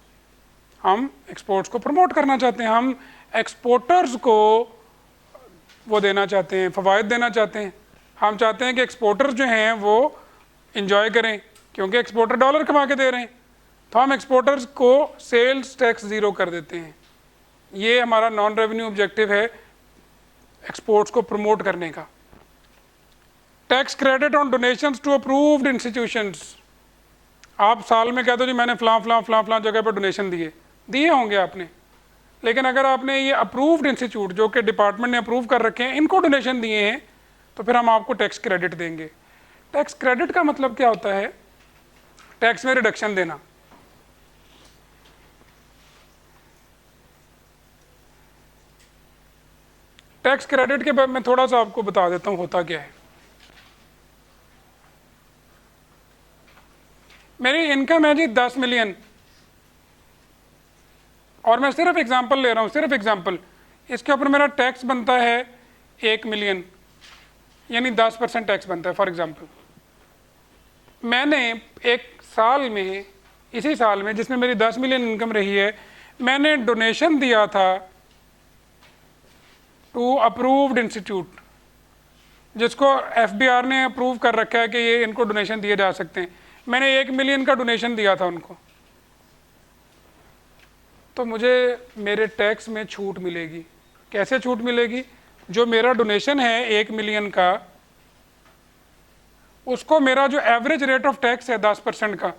Speaker 1: हम एक्सपोर्ट्स को प्रमोट करना चाहते हैं, हम एक्सपोर्टर्स को वो देना चाहते हैं, फ़वाइद देना चाहते हैं। हम चाहते हैं कि एक्सपोर्टर्स जो हैं वो इंजॉय करें, क्योंकि एक्सपोर्टर डॉलर कमा के दे रहे हैं, तो हम एक्सपोर्टर्स को सेल्स टैक्स 0 कर देते हैं। ये हमारा नॉन रेवेन्यू ऑब्जेक्टिव है एक्सपोर्ट्स को प्रमोट करने का। Tax credit on donations to approved institutions. आप साल में कह दो जी मैंने फलां जगह पर डोनेशन दिए होंगे आपने, लेकिन अगर आपने ये अप्रूव्ड इंस्टीट्यूट जो कि डिपार्टमेंट ने अप्रूव कर रखे हैं इनको डोनेशन दिए हैं तो फिर हम आपको टैक्स क्रेडिट देंगे। टैक्स क्रेडिट का मतलब क्या होता है? टैक्स में रिडक्शन देना। टैक्स क्रेडिट के बारे में थोड़ा सा आपको बता देता हूं होता क्या है। मेरी इनकम है जी 10 मिलियन, और मैं सिर्फ एग्जांपल ले रहा हूँ, सिर्फ एग्जांपल, इसके ऊपर मेरा टैक्स बनता है 1 मिलियन, यानी 10% टैक्स बनता है फॉर एग्जांपल। मैंने एक साल में, इसी साल में जिसमें मेरी 10 मिलियन इनकम रही है, मैंने डोनेशन दिया था टू अप्रूव्ड इंस्टीट्यूट जिसको एफबीआर ने अप्रूव कर रखा है कि ये इनको डोनेशन दिए जा सकते हैं। मैंने 1 मिलियन का डोनेशन दिया था उनको, तो मुझे मेरे टैक्स में छूट मिलेगी। कैसे छूट मिलेगी? जो मेरा डोनेशन है 1 मिलियन का, उसको मेरा जो एवरेज रेट ऑफ टैक्स है 10% का,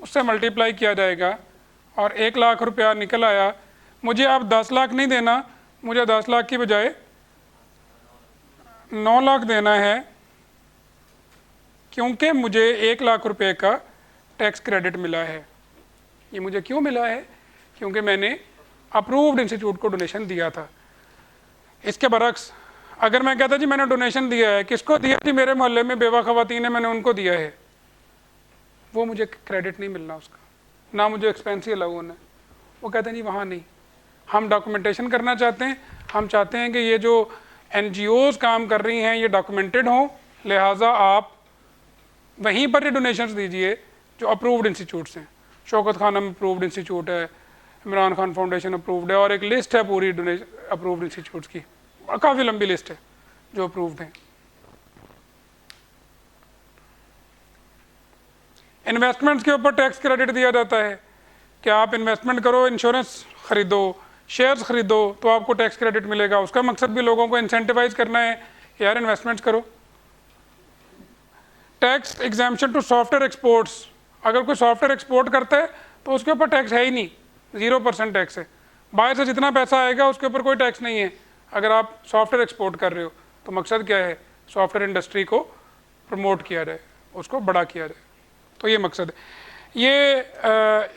Speaker 1: उससे मल्टीप्लाई किया जाएगा और 1 लाख रुपया निकल आया। मुझे अब 10 लाख नहीं देना, मुझे 10 लाख की बजाय 9 लाख देना है, क्योंकि मुझे 1 लाख रुपए का टैक्स क्रेडिट मिला है। ये मुझे क्यों मिला है? क्योंकि मैंने अप्रूव्ड इंस्टीट्यूट को डोनेशन दिया था। इसके बरक्स अगर मैं कहता जी मैंने डोनेशन दिया है, किसको दिया जी? मेरे मोहल्ले में बेवा खवातीन है, मैंने उनको दिया है, वो मुझे क्रेडिट नहीं मिलना उसका, ना मुझे एक्सपेंस ही अलाउ होना है। वो कहते हैं जी वहाँ नहीं, हम डॉक्यूमेंटेशन करना चाहते हैं, हम चाहते हैं कि ये जो NGOs काम कर रही हैं ये डॉक्यूमेंटेड हों, लिहाजा आप वहीं पर ये डोनेशंस दीजिए जो अप्रूव्ड इंस्टीट्यूट्स हैं। शौकत खानम अप्रूव्ड इंस्टीट्यूट है, इमरान खान फाउंडेशन अप्रूव्ड है, और एक लिस्ट है पूरी अप्रूव्ड इंस्टीट्यूट्स की, काफ़ी लंबी लिस्ट है जो अप्रूव्ड हैं। इन्वेस्टमेंट्स के ऊपर टैक्स क्रेडिट दिया जाता है कि आप इन्वेस्टमेंट करो, इंश्योरेंस खरीदो, शेयर्स खरीदो तो आपको टैक्स क्रेडिट मिलेगा। उसका मकसद भी लोगों को इंसेंटिवाइज करना है, यार इन्वेस्टमेंट्स करो। Tax exemption to software exports. अगर कोई सॉफ्टवेयर एक्सपोर्ट करता है तो उसके ऊपर टैक्स है ही नहीं, 0% टैक्स है। बाहर से जितना पैसा आएगा उसके ऊपर कोई टैक्स नहीं है। अगर आप सॉफ्टवेयर एक्सपोर्ट कर रहे हो तो मकसद क्या है? सॉफ्टवेयर इंडस्ट्री को प्रमोट किया जाए, उसको बड़ा किया जाए, तो ये मकसद है। ये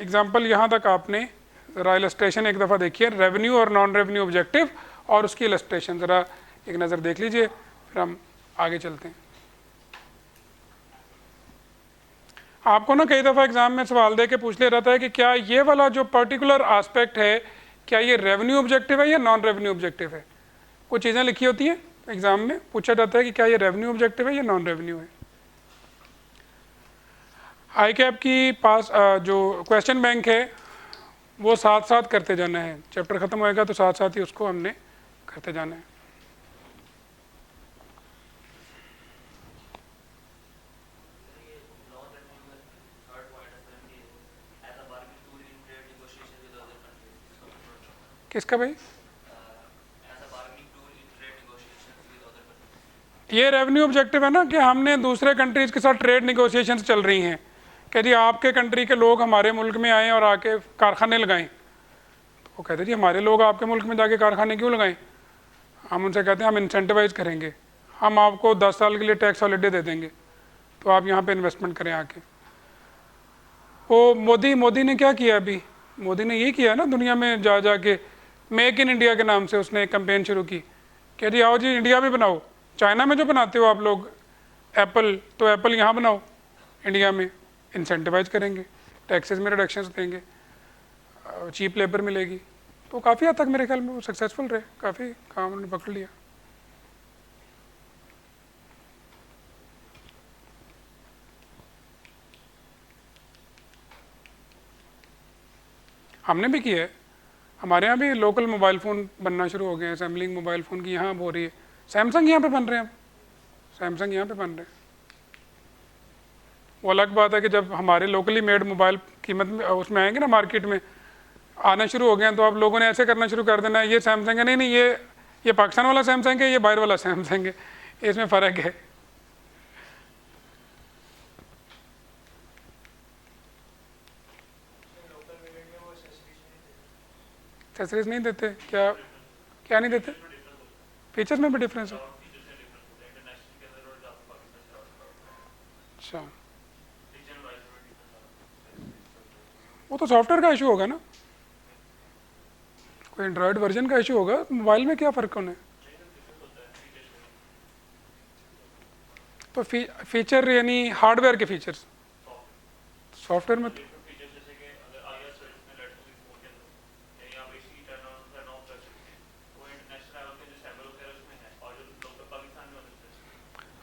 Speaker 1: एग्ज़ाम्पल यहाँ तक आपने ज़रा इलस्ट्रेशन एक दफ़ा देखिए, रेवेन्यू और नॉन रेवेन्यू ऑब्जेक्टिव और उसकी इलस्ट्रेशन ज़रा एक नज़र देख लीजिए, फिर हम आगे चलते हैं। आपको ना कई दफ़ा एग्ज़ाम में सवाल दे के पूछ ले रहता है कि क्या ये वाला जो पर्टिकुलर आस्पेक्ट है, क्या ये रेवेन्यू ऑब्जेक्टिव है या नॉन रेवेन्यू ऑब्जेक्टिव है? कुछ चीज़ें लिखी होती हैं एग्ज़ाम में, पूछा जाता है कि क्या ये रेवेन्यू ऑब्जेक्टिव है या नॉन रेवेन्यू है। ICAP की पास जो क्वेश्चन बैंक है वो साथ साथ करते जाना है, चैप्टर ख़त्म होएगा तो साथ साथ ही उसको हमने करते जाना है। किसका भाई? ये रेवेन्यू ऑब्जेक्टिव है ना कि हमने दूसरे कंट्रीज़ के साथ ट्रेड निगोशिएशंस चल रही हैं कि जी आपके कंट्री के लोग हमारे मुल्क में आएँ और आके कारखाने लगाएं, तो वो कहते जी हमारे लोग आपके मुल्क में जाके कारखाने क्यों लगाएं? हम उनसे कहते हैं हम इंसेंटिवाइज करेंगे, हम आपको 10 साल के लिए टैक्स हॉलीडे दे देंगे। तो तो आप यहाँ पे इन्वेस्टमेंट करें आके। वो मोदी ने क्या किया अभी, मोदी ने ये किया ना, दुनिया में जा जा के मेक इन इंडिया के नाम से उसने एक कैंपेन शुरू की कि जी आओ जी इंडिया में बनाओ। चाइना में जो बनाते हो आप लोग एप्पल, तो एप्पल यहाँ बनाओ इंडिया में, इंसेंटिवाइज करेंगे, टैक्सेस में रिडक्शंस देंगे, चीप लेबर मिलेगी। तो काफ़ी हद तक मेरे ख्याल में वो सक्सेसफुल रहे, काफ़ी काम उन्होंने पकड़ लिया। हमने भी किया है, हमारे यहाँ भी लोकल मोबाइल फ़ोन बनना शुरू हो गए हैं, असेंबलिंग मोबाइल फ़ोन की यहाँ अब हो रही है। सैमसंग यहाँ पे बन रहे हैं, सैमसंग यहाँ पे बन रहे हैं। वो अलग बात है कि जब हमारे लोकली मेड मोबाइल कीमत में उसमें आएंगे ना, मार्केट में आना शुरू हो गए हैं, तो आप लोगों ने ऐसे करना शुरू कर देना है ये सैमसंग है, नहीं नहीं ये पाकिस्तान वाला सैमसंग है, ये बाहर वाला सैमसंग है, इसमें फ़र्क है। एक्सेसरीज नहीं देते क्या? क्या नहीं देते? फीचर्स में भी डिफरेंस है। अच्छा, वो तो सॉफ्टवेयर का इशू होगा ना, कोई एंड्रॉयड वर्जन का इशू होगा। मोबाइल में क्या फ़र्क होना है? तो फीचर यानी हार्डवेयर के फीचर्स, सॉफ्टवेयर में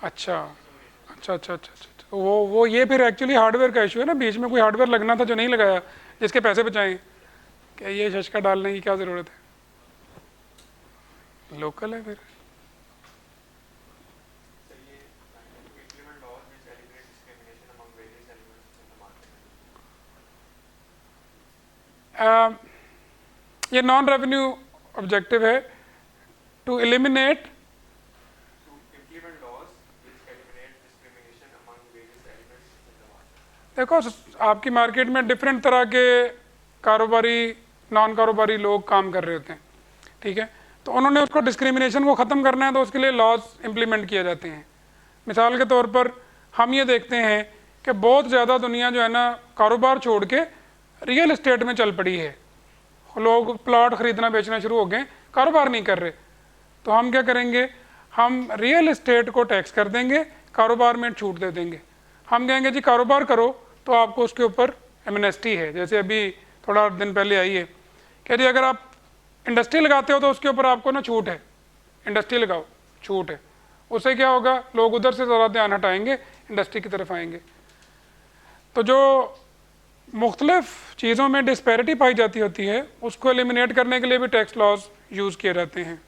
Speaker 1: अच्छा अच्छा अच्छा अच्छा अच्छा। तो वो ये फिर एक्चुअली हार्डवेयर का इशू है ना, बीच में कोई हार्डवेयर लगना था जो नहीं लगाया, जिसके पैसे बचाएं, क्या ये शशका डालने की क्या ज़रूरत है? लोकल है फिर। ये नॉन रेवेन्यू ऑब्जेक्टिव है, टू एलिमिनेट। देखो आपकी मार्केट में डिफरेंट तरह के कारोबारी नॉन कारोबारी लोग काम कर रहे होते हैं, ठीक है, तो उन्होंने उसको डिस्क्रिमिनेशन को ख़त्म करना है, तो उसके लिए लॉज इम्प्लीमेंट किए जाते हैं। मिसाल के तौर पर हम ये देखते हैं कि बहुत ज़्यादा दुनिया जो है ना कारोबार छोड़ के रियल इस्टेट में चल पड़ी है, लोग प्लॉट ख़रीदना बेचना शुरू हो गए, कारोबार नहीं कर रहे। तो हम क्या करेंगे, हम रियल इस्टेट को टैक्स कर देंगे, कारोबार में छूट दे देंगे। हम कहेंगे जी कारोबार करो तो आपको उसके ऊपर एमनेस्टी है, जैसे अभी थोड़ा दिन पहले आई है कि जी अगर आप इंडस्ट्री लगाते हो तो उसके ऊपर आपको ना छूट है, इंडस्ट्री लगाओ छूट है। उससे क्या होगा, लोग उधर से ज़्यादा ध्यान हटाएंगे, इंडस्ट्री की तरफ आएंगे। तो जो मुख्तलिफ चीज़ों में डिस्पैरिटी पाई जाती होती है, उसको एलिमिनेट करने के लिए भी टैक्स लॉज यूज़ किए जाते हैं।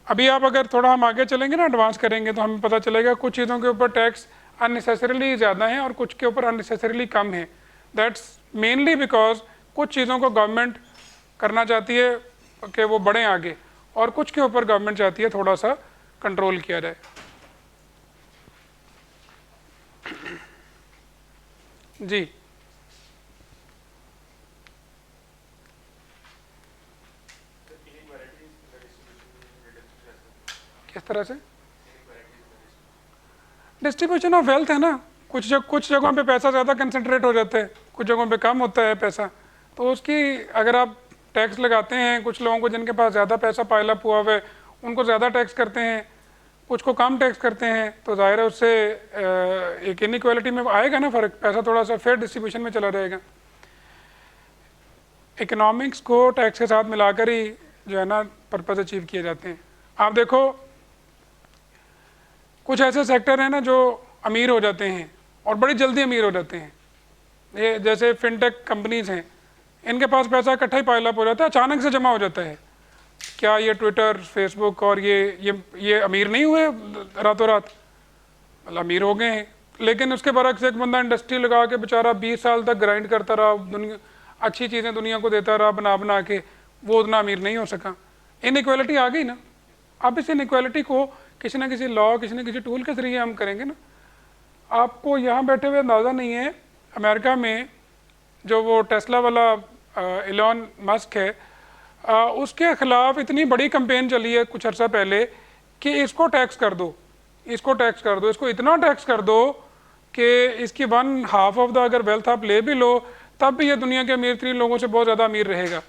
Speaker 1: अभी आप अगर थोड़ा हम आगे चलेंगे ना, एडवांस करेंगे, तो हमें पता चलेगा कुछ चीज़ों के ऊपर टैक्स अननेसेसरीली ज़्यादा हैं और कुछ के ऊपर अननेसेसरीली कम है। दैट्स मेनली बिकॉज कुछ चीज़ों को गवर्नमेंट करना चाहती है कि वो बढ़ें आगे, और कुछ के ऊपर गवर्नमेंट चाहती है थोड़ा सा कंट्रोल किया जाए। जी किस तरह से? डिस्ट्रीब्यूशन ऑफ वेल्थ है ना, कुछ जगहों पे पैसा ज़्यादा कंसंट्रेट हो जाता है, कुछ जगहों पे कम होता है पैसा, तो उसकी अगर आप टैक्स लगाते हैं, कुछ लोगों को जिनके पास ज़्यादा पैसा पाइलअप हुआ हुआ है उनको ज़्यादा टैक्स करते हैं, कुछ को कम टैक्स करते हैं, तो ज़ाहिर है उससे एक इनइक्वालिटी में आएगा ना फ़र्क, पैसा थोड़ा सा फेयर डिस्ट्रीब्यूशन में चला जाएगा। इकोनॉमिक्स को टैक्स के साथ मिलाकर ही जो है ना पर्पज़ अचीव किए जाते हैं। आप देखो कुछ ऐसे सेक्टर हैं ना जो अमीर हो जाते हैं और बड़ी जल्दी अमीर हो जाते हैं, ये जैसे फिनटेक कंपनीज हैं, इनके पास पैसा इकट्ठा ही पाइल अप हो जाता है, अचानक से जमा हो जाता है। क्या ये ट्विटर, फेसबुक और ये अमीर नहीं हुए रातों रात? मतलब अमीर हो गए हैं, लेकिन उसके बरक्स एक बंदा इंडस्ट्री लगा के बेचारा 20 साल तक ग्राइंड करता रहा, दुनिया अच्छी चीज़ें दुनिया को देता रहा बना बना के, वो उतना अमीर नहीं हो सका। इनइक्वालिटी आ गई ना। अब इस इनइक्वालिटी को किसी ना किसी लॉ, किसी न किसी टूल के ज़रिए हम करेंगे ना। आपको यहाँ बैठे हुए अंदाज़ा नहीं है, अमेरिका में जो वो टेस्ला वाला इलॉन मस्क है, उसके ख़िलाफ़ इतनी बड़ी कैंपेन चली है कुछ अर्सा पहले कि इसको टैक्स कर दो, इसको टैक्स कर दो, इसको इतना टैक्स कर दो कि इसकी 1/2 ऑफ द अगर वेल्थ आप ले भी लो तब भी ये दुनिया के अमीर तरीन लोगों से बहुत ज़्यादा अमीर रहेगा,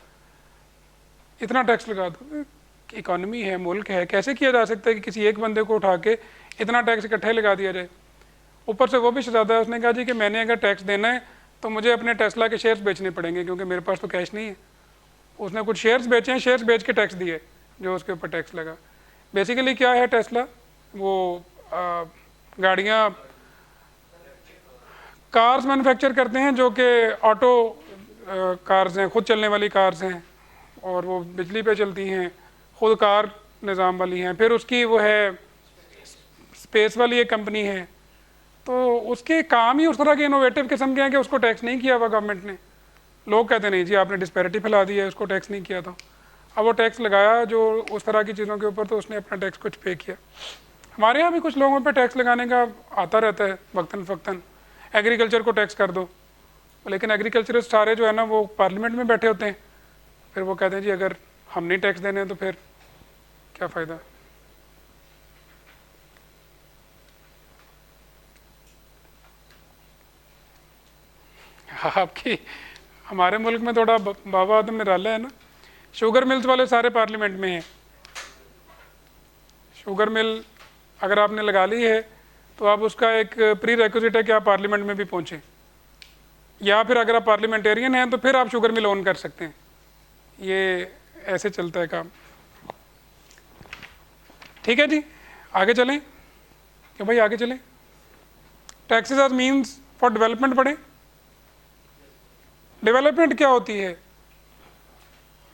Speaker 1: इतना टैक्स लगा दो। इकॉनमी है, मुल्क है, कैसे किया जा सकता है कि किसी एक बंदे को उठा के इतना टैक्स इकट्ठे लगा दिया जाए। ऊपर से वो भी शहजादा है, उसने कहा जी कि मैंने अगर टैक्स देना है तो मुझे अपने टेस्ला के शेयर्स बेचने पड़ेंगे क्योंकि मेरे पास तो कैश नहीं है। उसने कुछ शेयर्स बेचे हैं, शेयर्स बेच के टैक्स दिए जो उसके ऊपर टैक्स लगा। बेसिकली क्या है टेस्ला, वो गाड़ियाँ कार्स मैन्युफैक्चर करते हैं जो कि ऑटो कार्स हैं, खुद चलने वाली कार्स हैं और वो बिजली पे चलती हैं, खुद कार निज़ाम वाली हैं। फिर उसकी वो है स्पेस वाली एक कंपनी है, तो उसके काम ही उस तरह के इनोवेटिव किस्म के हैं कि उसको टैक्स नहीं किया हुआ गवर्नमेंट ने। लोग कहते नहीं जी आपने डिस्पैरिटी फैला दी है, उसको टैक्स नहीं किया था। अब वो टैक्स लगाया जो उस तरह की चीज़ों के ऊपर, तो उसने अपना टैक्स कुछ पे किया। हमारे यहाँ भी कुछ लोगों पे टैक्स लगाने का आता रहता है वक्तन फ़क्तन। एग्रीकल्चर को टैक्स कर दो, लेकिन एग्रीकल्चरिस्ट सारे जो है ना वो पार्लियामेंट में बैठे होते हैं, फिर वो कहते हैं जी अगर हम नहीं टैक्स देने तो फिर क्या फ़ायदा। आपकी हमारे मुल्क में थोड़ा बाबा आदम निराला है ना, शुगर मिल्स वाले सारे पार्लियामेंट में हैं। शुगर मिल अगर आपने लगा ली है तो आप उसका एक प्री रिक्विजिट है कि आप पार्लियामेंट में भी पहुँचें, या फिर अगर आप पार्लियामेंटेरियन हैं तो फिर आप शुगर मिल ओन कर सकते हैं। ये ऐसे चलता है काम। ठीक है जी, आगे चलें क्यों भाई, आगे चलें। Taxes as means for development पढ़ें। डेवलपमेंट क्या होती है?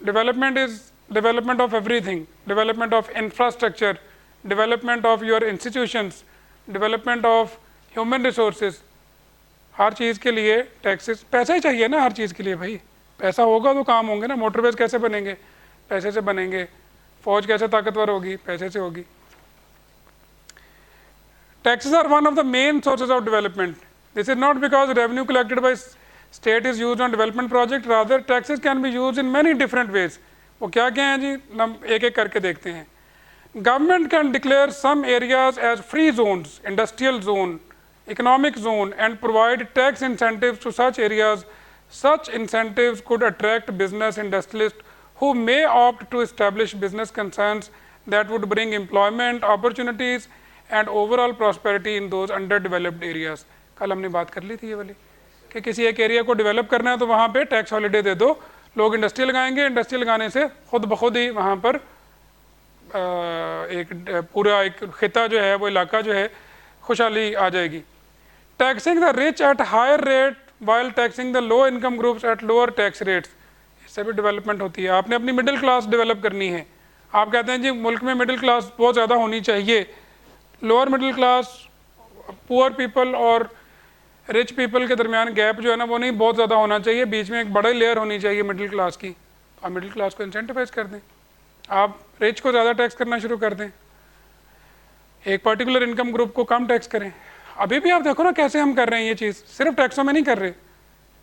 Speaker 1: Development is development of everything, development of infrastructure, development of your institutions, development of human resources. हर चीज़ के लिए टैक्सेस, पैसा ही चाहिए ना हर चीज़ के लिए भाई। पैसा होगा तो काम होंगे ना। मोटरवेज कैसे बनेंगे? पैसे से बनेंगे। फौज कैसे ताकतवर होगी? पैसे से होगी। Taxes are one of the main sources of development. This is not because revenue collected by state is used on development project, rather taxes can be used in many different ways. वो क्या क्या हैं जी, हम एक एक करके देखते हैं। Government can declare some areas as free zones, industrial zone, economic zone, and provide tax incentives to such areas. Such incentives could attract business industrialists who may opt to establish business concerns that would bring employment opportunities and overall prosperity in those underdeveloped areas. कल हमने बात कर ली थी ये वाली कि किसी एक एरिया को डेवलप करना है तो वहाँ पे टैक्स हॉलीडे दे दो, लोग इंडस्ट्री लगाएंगे, इंडस्ट्री लगाने से खुद ब खुद ही वहाँ पर एक पूरा एक खिता जो है, वो इलाका जो है, खुशहाली आ जाएगी। Taxing the rich at higher rate while taxing the low income groups at lower tax rates, इससे भी डेवलपमेंट होती है। आपने अपनी मिडिल क्लास डेवलप करनी है। आप कहते हैं जी मुल्क में मिडिल क्लास बहुत ज़्यादा होनी चाहिए। Lower middle class, poor people और रिच पीपल के दरमियान गैप जो है ना वो नहीं बहुत ज़्यादा होना चाहिए, बीच में एक बड़ी लेयर होनी चाहिए मिडिल क्लास की। आप मिडिल क्लास को इंसेंटिवाइज कर दें, आप रिच को ज़्यादा टैक्स करना शुरू कर दें, एक पर्टिकुलर इनकम ग्रुप को कम टैक्स करें। अभी भी आप देखो ना कैसे हम कर रहे हैं ये चीज़, सिर्फ टैक्सों में नहीं कर रहे।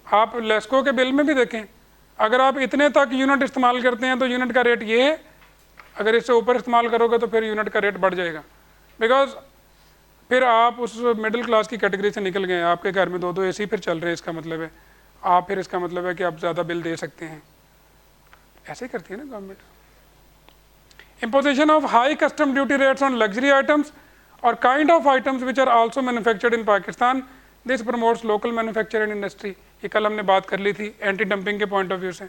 Speaker 1: आप लेस्को के बिल में भी देखें, अगर आप इतने तक यूनिट इस्तेमाल करते हैं तो यूनिट का रेट ये है, अगर इससे ऊपर इस्तेमाल करोगे तो फिर यूनिट का रेट बढ़ जाएगा। बिकॉज फिर आप उस मिडिल क्लास की कैटेगरी से निकल गए, आपके घर में 2-2 AC फिर चल रहे हैं, इसका मतलब है आप फिर इसका मतलब है कि आप ज़्यादा बिल दे सकते हैं। ऐसे ही करती है ना government. Imposition of high custom duty rates on luxury items or kind of items which are also manufactured in Pakistan. This promotes local manufacturing industry. ये कल हमने बात कर ली थी एंटी डंपिंग के पॉइंट ऑफ व्यू से।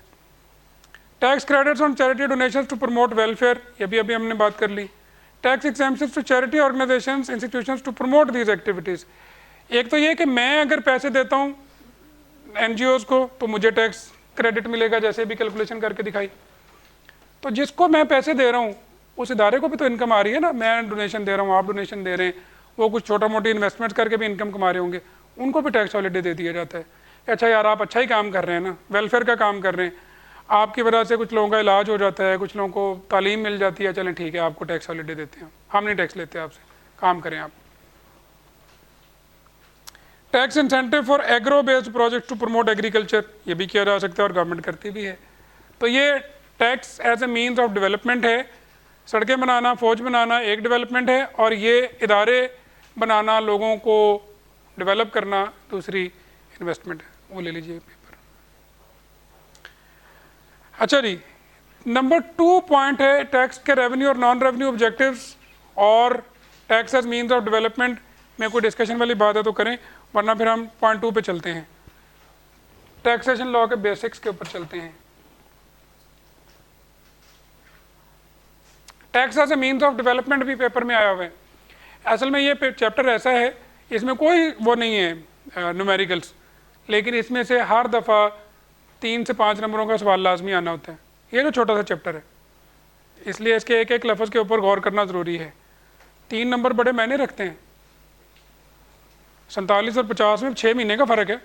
Speaker 1: Tax credits on charity donations to promote welfare, ये भी अभी हमने बात कर ली। Tax exemptions to charity organisations, institutions to promote these activities. एक तो ये कि मैं अगर पैसे देता हूँ NGOs को तो मुझे टैक्स क्रेडिट मिलेगा, जैसे भी कैलकुलेशन करके दिखाई। तो जिसको मैं पैसे दे रहा हूँ उस इदारे को भी तो इनकम आ रही है ना। मैं डोनेशन दे रहा हूँ, आप डोनेशन दे रहे हैं, वो कुछ छोटा मोटी इन्वेस्टमेंट्स करके भी इनकम कमा रहे होंगे, उनको भी टैक्स हॉलीडे दे दिया जाता है। अच्छा यार आप अच्छा ही काम कर रहे हैं ना, वेलफेयर का काम कर रहे हैं, आपकी वजह से कुछ लोगों का इलाज हो जाता है, कुछ लोगों को तालीम मिल जाती है, चलें ठीक है आपको टैक्स हॉलीडे देते हैं, हम नहीं टैक्स लेते आपसे, काम करें आप। Tax incentive for agro based project to promote agriculture, ये भी किया जा सकता है और गवर्नमेंट करती भी है। तो ये tax as a means of development है। सड़कें बनाना, फौज बनाना एक डेवलपमेंट है, और ये इदारे बनाना, लोगों को डेवलप करना दूसरी इन्वेस्टमेंट है। वो ले लीजिए पेपर। अच्छा जी, नंबर 2 पॉइंट है टैक्स के रेवेन्यू और नॉन रेवेन्यू ऑब्जेक्टिव्स और tax as means of development में कोई डिस्कशन वाली बात है तो करें, वरना फिर हम पॉइंट 2 पे चलते हैं, टैक्सेशन लॉ के बेसिक्स के ऊपर चलते हैं। Tax as a means of development भी पेपर में आया हुआ है। असल में ये चैप्टर ऐसा है, इसमें कोई वो नहीं है न्यूमेरिकल्स, लेकिन इसमें से हर दफ़ा 3 से 5 नंबरों का सवाल लाजमी आना होता है। ये जो छोटा सा चैप्टर है, इसलिए इसके एक एक लफ्ज़ के ऊपर गौर करना ज़रूरी है। 3 नंबर बड़े मायने रखते हैं। 47 और 50 में 6 महीने का फ़र्क है,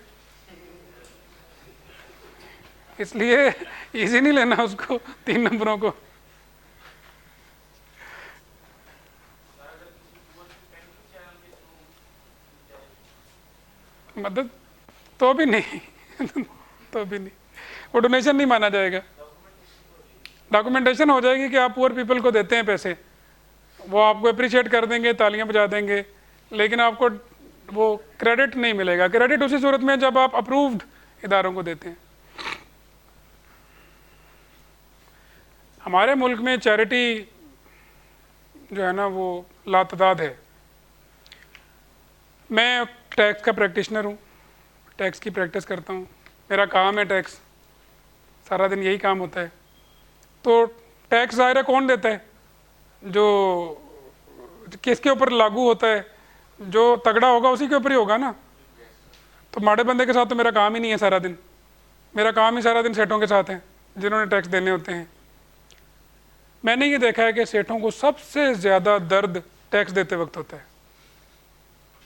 Speaker 1: इसलिए इजी नहीं लेना उसको 3 नंबरों को। मदद तो भी नहीं तो भी नहीं, वो डोनेशन नहीं माना जाएगा। डॉक्यूमेंटेशन हो जाएगी कि आप पुअर पीपल को देते हैं पैसे, वो आपको अप्रिशिएट कर देंगे, तालियां बजा देंगे, लेकिन आपको वो क्रेडिट नहीं मिलेगा। क्रेडिट उसी सूरत में जब आप अप्रूव्ड इदारों को देते हैं। हमारे मुल्क में चैरिटी जो है ना वो लातदाद है। मैं टैक्स का प्रैक्टिशनर हूँ, टैक्स की प्रैक्टिस करता हूँ, मेरा काम है टैक्स, सारा दिन यही काम होता है। तो टैक्स ज़ाहिर है कौन देता है, जो किसके ऊपर लागू होता है, जो तगड़ा होगा उसी के ऊपर ही होगा ना। तो माड़े बंदे के साथ तो मेरा काम ही नहीं है सारा दिन, मेरा काम ही सारा दिन सेठों के साथ है जिन्होंने टैक्स देने होते हैं। मैंने ये देखा है कि सेठों को सबसे ज़्यादा दर्द टैक्स देते वक्त होता है,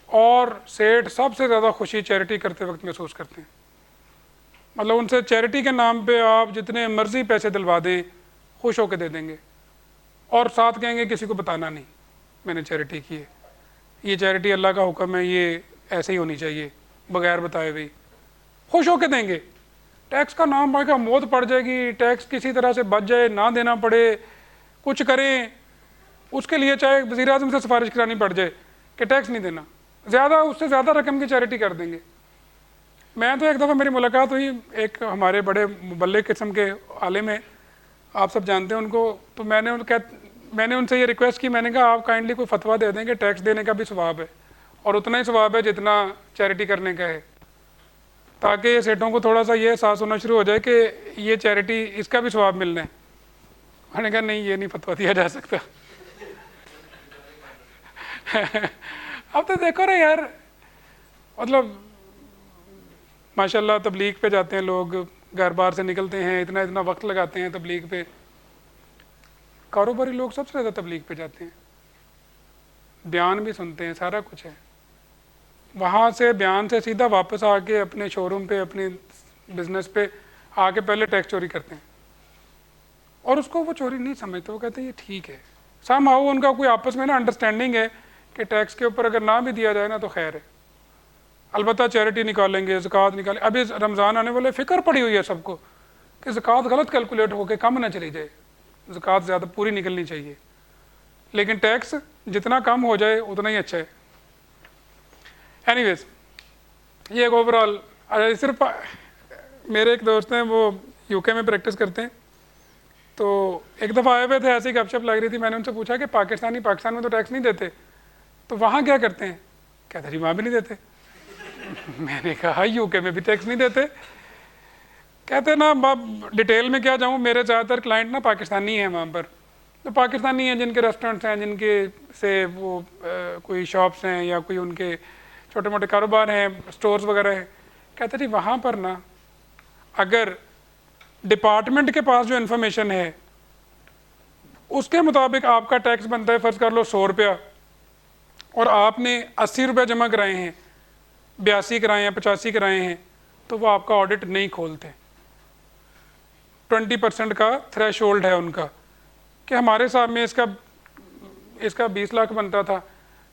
Speaker 1: और सेठ सबसे ज़्यादा खुशी चैरिटी करते वक्त महसूस करते हैं। मतलब उनसे चैरिटी के नाम पे आप जितने मर्ज़ी पैसे दिलवा दें, खुश होकर दे देंगे, और साथ कहेंगे किसी को बताना नहीं मैंने चैरिटी की है, ये चैरिटी अल्लाह का हुक्म है, ये ऐसे ही होनी चाहिए, बगैर बताए हुए खुश होकर देंगे। टैक्स का नाम भाई का मौत पड़ जाएगी, टैक्स किसी तरह से बच जाए, ना देना पड़े, कुछ करें उसके लिए चाहे वज़ीर आज़म से सिफारिश करानी पड़ जाए कि टैक्स नहीं देना, ज़्यादा उससे ज़्यादा रकम की चैरिटी कर देंगे। मैं तो एक दफ़ा मेरी मुलाकात हुई एक हमारे बड़े मुबल्लिग किस्म के आलिम हैं, आप सब जानते हैं उनको, तो मैंने उनसे ये रिक्वेस्ट की, मैंने कहा आप काइंडली कोई फतवा दे दें कि टैक्स देने का भी सवाब है और उतना ही सवाब है जितना चैरिटी करने का है, ताकि सेठों को थोड़ा सा ये एहसास होना शुरू हो जाए कि ये चैरिटी इसका भी सवाब मिलना है। मैंने कहा नहीं, ये नहीं फतवा दिया जा सकता अब तो देखो ना यार, मतलब माशाल्लाह तबलीग पे जाते हैं लोग, घर बार से निकलते हैं, इतना इतना वक्त लगाते हैं तबलीग पे। कारोबारी लोग सबसे ज़्यादा तबलीग पे जाते हैं, बयान भी सुनते हैं, सारा कुछ है। वहाँ से बयान से सीधा वापस आके अपने शोरूम पे, अपने बिजनेस पे आके पहले टैक्स चोरी करते हैं, और उसको वो चोरी नहीं समझते, वो कहते हैं ये ठीक है। समहाउ उनका कोई आपस में ना अंडरस्टैंडिंग है कि टैक्स के ऊपर अगर ना भी दिया जाए ना तो खैर है, अलबत्ता चैरिटी निकालेंगे, ज़कात निकालेंगे। अभी रमज़ान आने वाले, फ़िक्र पड़ी हुई है सबको कि ज़कात गलत कैलकुलेट होकर कम ना चली जाए, ज़कात ज़्यादा पूरी निकलनी चाहिए, लेकिन टैक्स जितना कम हो जाए उतना ही अच्छा है। एनीवेज, ये एक ओवरऑल, सिर्फ मेरे एक दोस्त हैं वो यूके में प्रैक्टिस करते हैं, तो एक दफ़ा आए हुए थे, ऐसी गपशप लग रही थी, मैंने उनसे पूछा कि पाकिस्तान में तो टैक्स नहीं देते, तो वहाँ क्या करते हैं? कहते जी वहाँ भी नहीं देते मैंने कहा यूके में भी टैक्स नहीं देते? कहते ना अब डिटेल में क्या जाऊँ, मेरे ज़्यादातर क्लाइंट ना पाकिस्तानी हैं वहाँ पर, तो पाकिस्तानी हैं जिनके रेस्टोरेंट्स हैं, जिनके से वो कोई शॉप्स हैं या कोई उनके छोटे मोटे कारोबार हैं, स्टोर्स वगैरह हैं। कहते जी वहाँ पर ना अगर डिपार्टमेंट के पास जो इन्फॉर्मेशन है उसके मुताबिक आपका टैक्स बनता है, फ़र्ज़ कर लो 100 रुपया, और आपने 80 रुपये जमा कराए हैं, 82 कराए हैं, 85 कराए हैं, तो वो आपका ऑडिट नहीं खोलते। 20% का थ्रेश होल्ड है उनका कि हमारे साहब में इसका 20 लाख बनता था,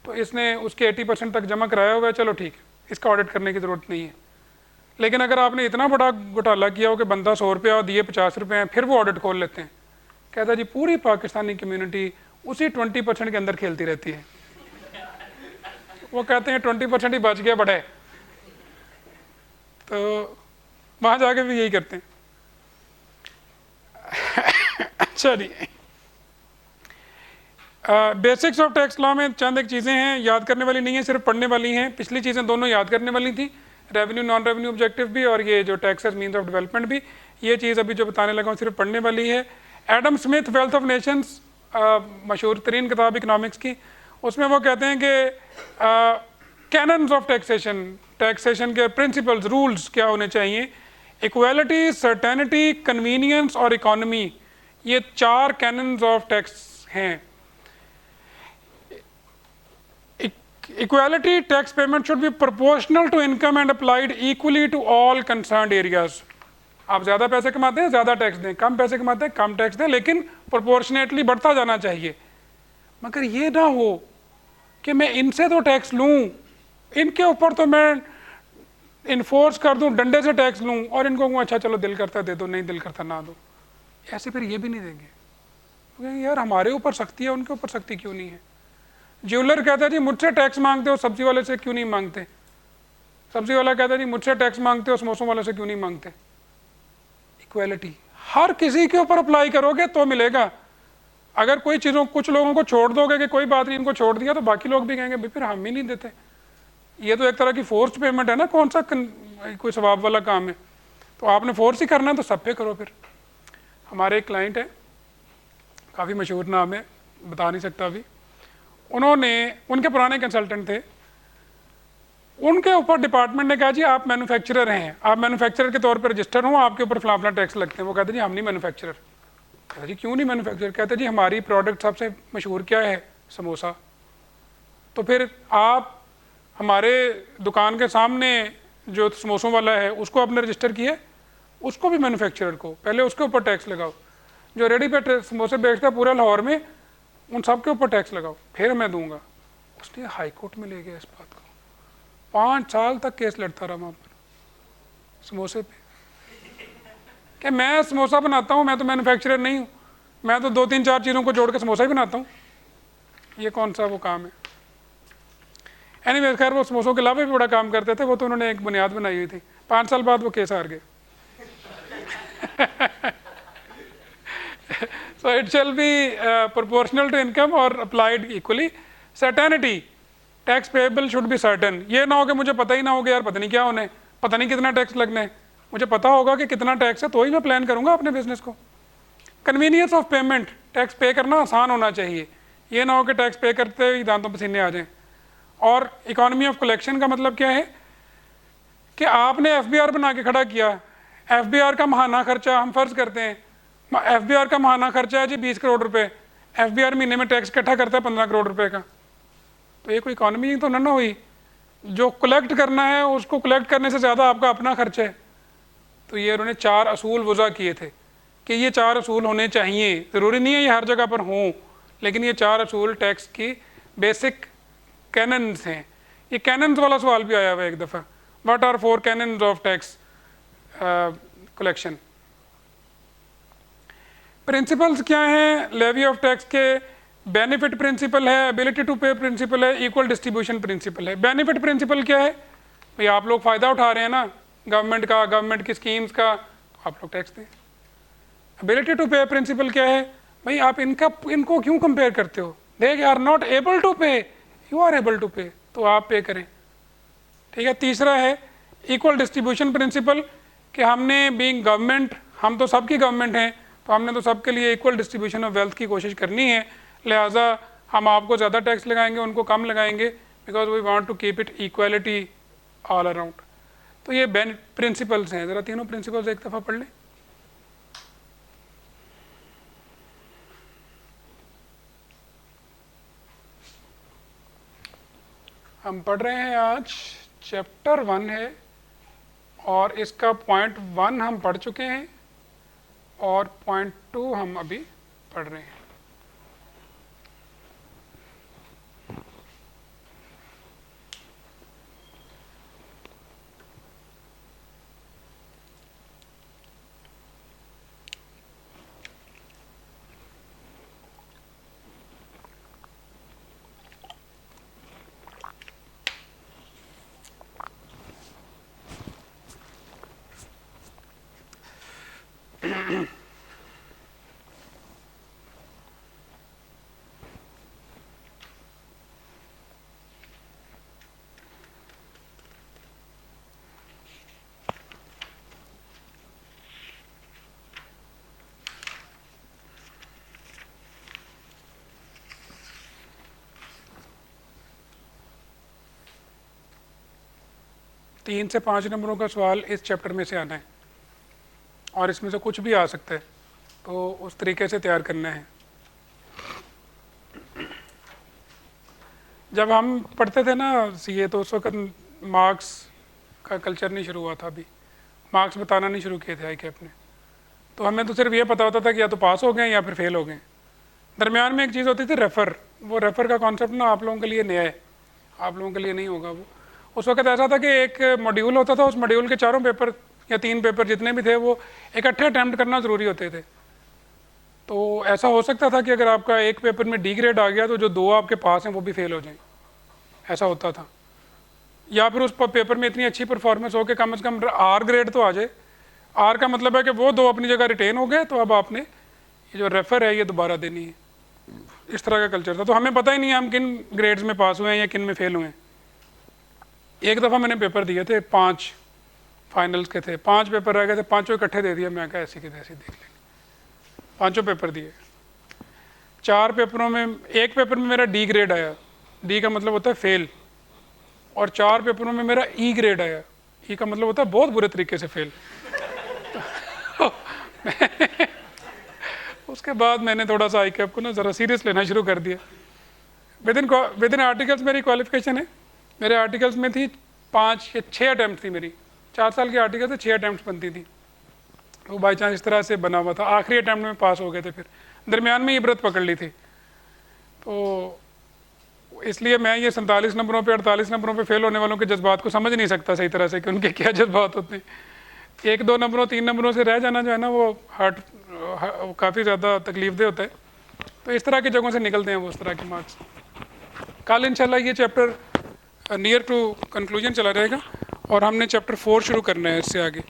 Speaker 1: तो इसने उसके 80% तक जमा कराया हुआ है, चलो ठीक है, इसका ऑडिट करने की ज़रूरत नहीं है। लेकिन अगर आपने इतना बड़ा घोटाला किया हो कि बंदा 100 रुपया और दिए 50 रुपये हैं, फिर वो ऑडिट खोल लेते हैं कहता जी पूरी पाकिस्तानी कम्युनिटी उसी 20% के अंदर खेलती रहती है। वो कहते हैं 20% ही बच गया बड़े, तो वहाँ जाके भी यही करते हैं। अच्छा जी, बेसिक्स ऑफ टैक्स लॉ में चंद एक चीज़ें हैं, याद करने वाली नहीं है, सिर्फ पढ़ने वाली हैं। पिछली चीज़ें दोनों याद करने वाली थी, रेवेन्यू नॉन रेवेन्यू ऑब्जेक्टिव भी और ये जो टैक्सेस मीन्स ऑफ डेवलपमेंट भी। ये चीज़ अभी जो बताने लगा हूँ सिर्फ पढ़ने वाली है। Adam Smith wealth of Nations, मशहूर तरीन किताब इकनॉमिक्स की, उसमें वो कहते हैं कि कैनन्स ऑफ टैक्सेशन, टैक्सेशन के प्रिंसिपल्स, रूल्स क्या होने चाहिए। इक्वालिटी, सर्टेनिटी, कन्वीनियंस और इकोनॉमी, ये 4 कैनन्स ऑफ टैक्स हैं। Equality, tax payment should be proportional to income and applied equally to all concerned areas. आप ज़्यादा पैसे कमाते हैं ज़्यादा टैक्स दें, कम पैसे कमाते हैं कम टैक्स दें, लेकिन प्रोपोर्शनेटली बढ़ता जाना चाहिए। मगर ये ना हो कि मैं इनसे तो टैक्स लूँ, इनके ऊपर तो मैं इन्फोर्स कर दूँ, डंडे से टैक्स लूँ, और इनको कहूँ अच्छा चलो दिल करता दे दो, नहीं दिल करता ना दो। ऐसे फिर ये भी नहीं देंगे, क्योंकि यार हमारे ऊपर सख्ती है, उनके ऊपर सख्ती क्यों नहीं है। ज्वेलर कहता है जी मुझसे टैक्स मांगते हो, सब्जी वाले से क्यों नहीं मांगते। सब्जी वाला कहता है जी मुझसे टैक्स मांगते हो, समोसों वाले से क्यों नहीं मांगते। इक्वालिटी हर किसी के ऊपर अप्लाई करोगे तो मिलेगा। अगर कोई चीज़ों कुछ लोगों को छोड़ दोगे कि कोई बात नहीं इनको छोड़ दिया, तो बाकी लोग भी कहेंगे भाई फिर हम ही नहीं देते। ये तो एक तरह की फोर्स्ड पेमेंट है ना, कौन सा कोई सवाब वाला काम है। तो आपने फोर्स ही करना है तो सब पे करो। फिर हमारे एक क्लाइंट है, काफ़ी मशहूर नाम है, बता नहीं सकता अभी, उन्होंने, उनके पुराने कंसल्टेंट थे, उनके ऊपर डिपार्टमेंट ने कहा जी आप मैन्युफैक्चरर हैं, आप मैन्युफैक्चरर के तौर पर रजिस्टर हो, आपके ऊपर फलां फलां टैक्स लगते हैं। वो कहते जी हम नहीं मैन्युफैक्चरर। कहते जी क्यों नहीं मैन्युफैक्चरर। कहते जी हमारी प्रोडक्ट सबसे मशहूर क्या है, समोसा। तो फिर आप हमारे दुकान के सामने जो समोसों वाला है उसको आपने रजिस्टर किया, उसको भी मैन्युफैक्चरर को, पहले उसके ऊपर टैक्स लगाओ। जो रेडी पे समोसे बेचता है पूरे लाहौर में, उन सब के ऊपर टैक्स लगाओ, फिर मैं दूंगा। उसने हाई कोर्ट में ले गया इस बात को, 5 साल तक केस लड़ता रहा वहाँ पर समोसे पे, कि मैं समोसा बनाता हूँ, मैं तो मैन्युफैक्चरर नहीं हूँ, मैं तो 2-3-4 चीज़ों को जोड़ के समोसा ही बनाता हूँ, ये कौन सा वो काम है। एनीवेज खैर वो समोसों के अलावा भी बड़ा काम करते थे, वो तो उन्होंने एक बुनियाद बनाई हुई थी। 5 साल बाद वो केस हार गए। So it shall be proportional to income or applied equally. Certainty, tax payable should be certain. ये ना हो कि मुझे पता ही ना हो कि यार पता नहीं क्या होने, पता नहीं कितना टैक्स लगना है। मुझे पता होगा कि कितना टैक्स है तो ही मैं प्लान करूंगा अपने बिजनेस को। कन्वीनियंस ऑफ पेमेंट, टैक्स पे करना आसान होना चाहिए, ये ना हो कि टैक्स पे करते ही दांतों पसीने आ जाएं। और इकोनॉमी ऑफ कलेक्शन का मतलब क्या है कि आपने FBR बना के खड़ा किया, FBR का महाना खर्चा, हम फर्ज करते हैं FBR का महाना खर्चा है जी 20 करोड़ रुपए, FBR महीने में टैक्स इकट्ठा करता है 15 करोड़ रुपए का, तो ये कोई इकोनॉमी तो ना हुई। जो कलेक्ट करना है उसको कलेक्ट करने से ज़्यादा आपका अपना खर्चा है। तो ये उन्होंने 4 असूल वज़ा किए थे कि ये 4 असूल होने चाहिए, ज़रूरी नहीं है ये हर जगह पर हों, लेकिन ये 4 असूल टैक्स की बेसिक कैनन्स हैं। ये कैनन्स वाला सवाल भी आया हुआ है एक दफ़ा, what are 4 canons of tax collection. Principles क्या हैं लेवी ऑफ टैक्स के, बेनिफिट प्रिंसिपल है, एबिलिटी टू पे प्रिंसिपल है, इक्वल डिस्ट्रीब्यूशन प्रिंसिपल है। बेनिफिट प्रिंसिपल क्या है, भाई आप लोग फ़ायदा उठा रहे हैं ना गवर्नमेंट का, गवर्नमेंट की स्कीम्स का, आप लोग टैक्स दें। एबिलिटी टू पे प्रिंसिपल क्या है, भाई आप इनको क्यों कंपेयर करते हो, they are not able to pay, you are able to pay, तो आप पे करें। ठीक है। तीसरा है इक्वल डिस्ट्रीब्यूशन प्रिंसिपल, कि हमने बीइंग गवर्नमेंट, हम तो सबकी गवर्नमेंट हैं, तो हमने तो सबके लिए इक्वल डिस्ट्रीब्यूशन ऑफ वेल्थ की कोशिश करनी है, लिहाजा हम आपको ज़्यादा टैक्स लगाएंगे, उनको कम लगाएंगे, because we want to keep it equality all around. तो ये प्रिंसिपल्स हैं, ज़रा तीनों प्रिंसिपल्स एक दफ़ा पढ़ लें। हम पढ़ रहे हैं आज चैप्टर 1 है और इसका पॉइंट 1 हम पढ़ चुके हैं और पॉइंट 2 हम अभी पढ़ रहे हैं। 3 से 5 नंबरों का सवाल इस चैप्टर में से आना है और इसमें से कुछ भी आ सकता है, तो उस तरीके से तैयार करना है। जब हम पढ़ते थे ना सीए तो उस वक्त मार्क्स का कल्चर नहीं शुरू हुआ था, अभी मार्क्स बताना नहीं शुरू किए थे आई कैप ने, तो हमें तो सिर्फ ये पता होता था कि या तो पास हो गए या फिर फेल हो गए। दरमियान में एक चीज़ होती थी रेफ़र, वो रेफ़र का कॉन्सेप्ट ना आप लोगों के लिए नया है, आप लोगों के लिए नहीं होगा वो। उस वक्त ऐसा था कि एक मॉड्यूल होता था, उस मॉड्यूल के चारों पेपर या 3 पेपर जितने भी थे वो इकट्ठे अटैम्प्ट करना ज़रूरी होते थे। तो ऐसा हो सकता था कि अगर आपका एक पेपर में डी ग्रेड आ गया तो जो 2 आपके पास हैं वो भी फेल हो जाएं, ऐसा होता था। या फिर उस पेपर में इतनी अच्छी परफॉर्मेंस हो कि कम से कम आर ग्रेड तो आ जाए। आर का मतलब है कि वो 2 अपनी जगह रिटेन हो गए, तो अब आपने ये जो रेफ़र है ये दोबारा देनी है। इस तरह का कल्चर था, तो हमें पता ही नहीं है हम किन ग्रेड्स में पास हुए हैं या किन में फेल हुए हैं। एक दफ़ा मैंने पेपर दिए थे, 5 फाइनल्स के थे, 5 पेपर रह गए थे, 5 इकट्ठे दे दिए। मैं कहा ऐसी की तैसी देख लेंगे, 5 पेपर दिए। 4 पेपरों में, एक पेपर में मेरा डी ग्रेड आया, डी का मतलब होता है फेल, और 4 पेपरों में मेरा ई ग्रेड आया, ई का मतलब होता है बहुत बुरे तरीके से फेल। उसके बाद मैंने थोड़ा सा आई कैप को ना ज़रा सीरियस लेना शुरू कर दिया। विद इन आर्टिकल्स मेरी क्वालिफिकेशन है, मेरे आर्टिकल्स में थी 5 या 6 अटैम्प्ट थी मेरी, 4 साल की आर्टिकल से 6 अटैम्प्ट बनती थी, वो बाई चांस इस तरह से बना हुआ था। आखिरी अटैम्प्ट में पास हो गए थे, फिर दरमियान में इबरत पकड़ ली थी। तो इसलिए मैं ये 47 नंबरों पे 48 नंबरों पे फेल होने वालों के जज्बात को समझ नहीं सकता सही तरह से कि उनके क्या जज्बात होते हैं। 1-2 नंबरों 3 नंबरों से रह जाना जो है ना वो काफ़ी ज़्यादा तकलीफदेह होता है। तो इस तरह की जगहों से निकलते हैं वो उस तरह के मार्क्स। कल इंशाल्लाह ये चैप्टर नियर टू कंक्लूजन चला रहेगा और हमने चैप्टर 4 शुरू करना है इससे आगे।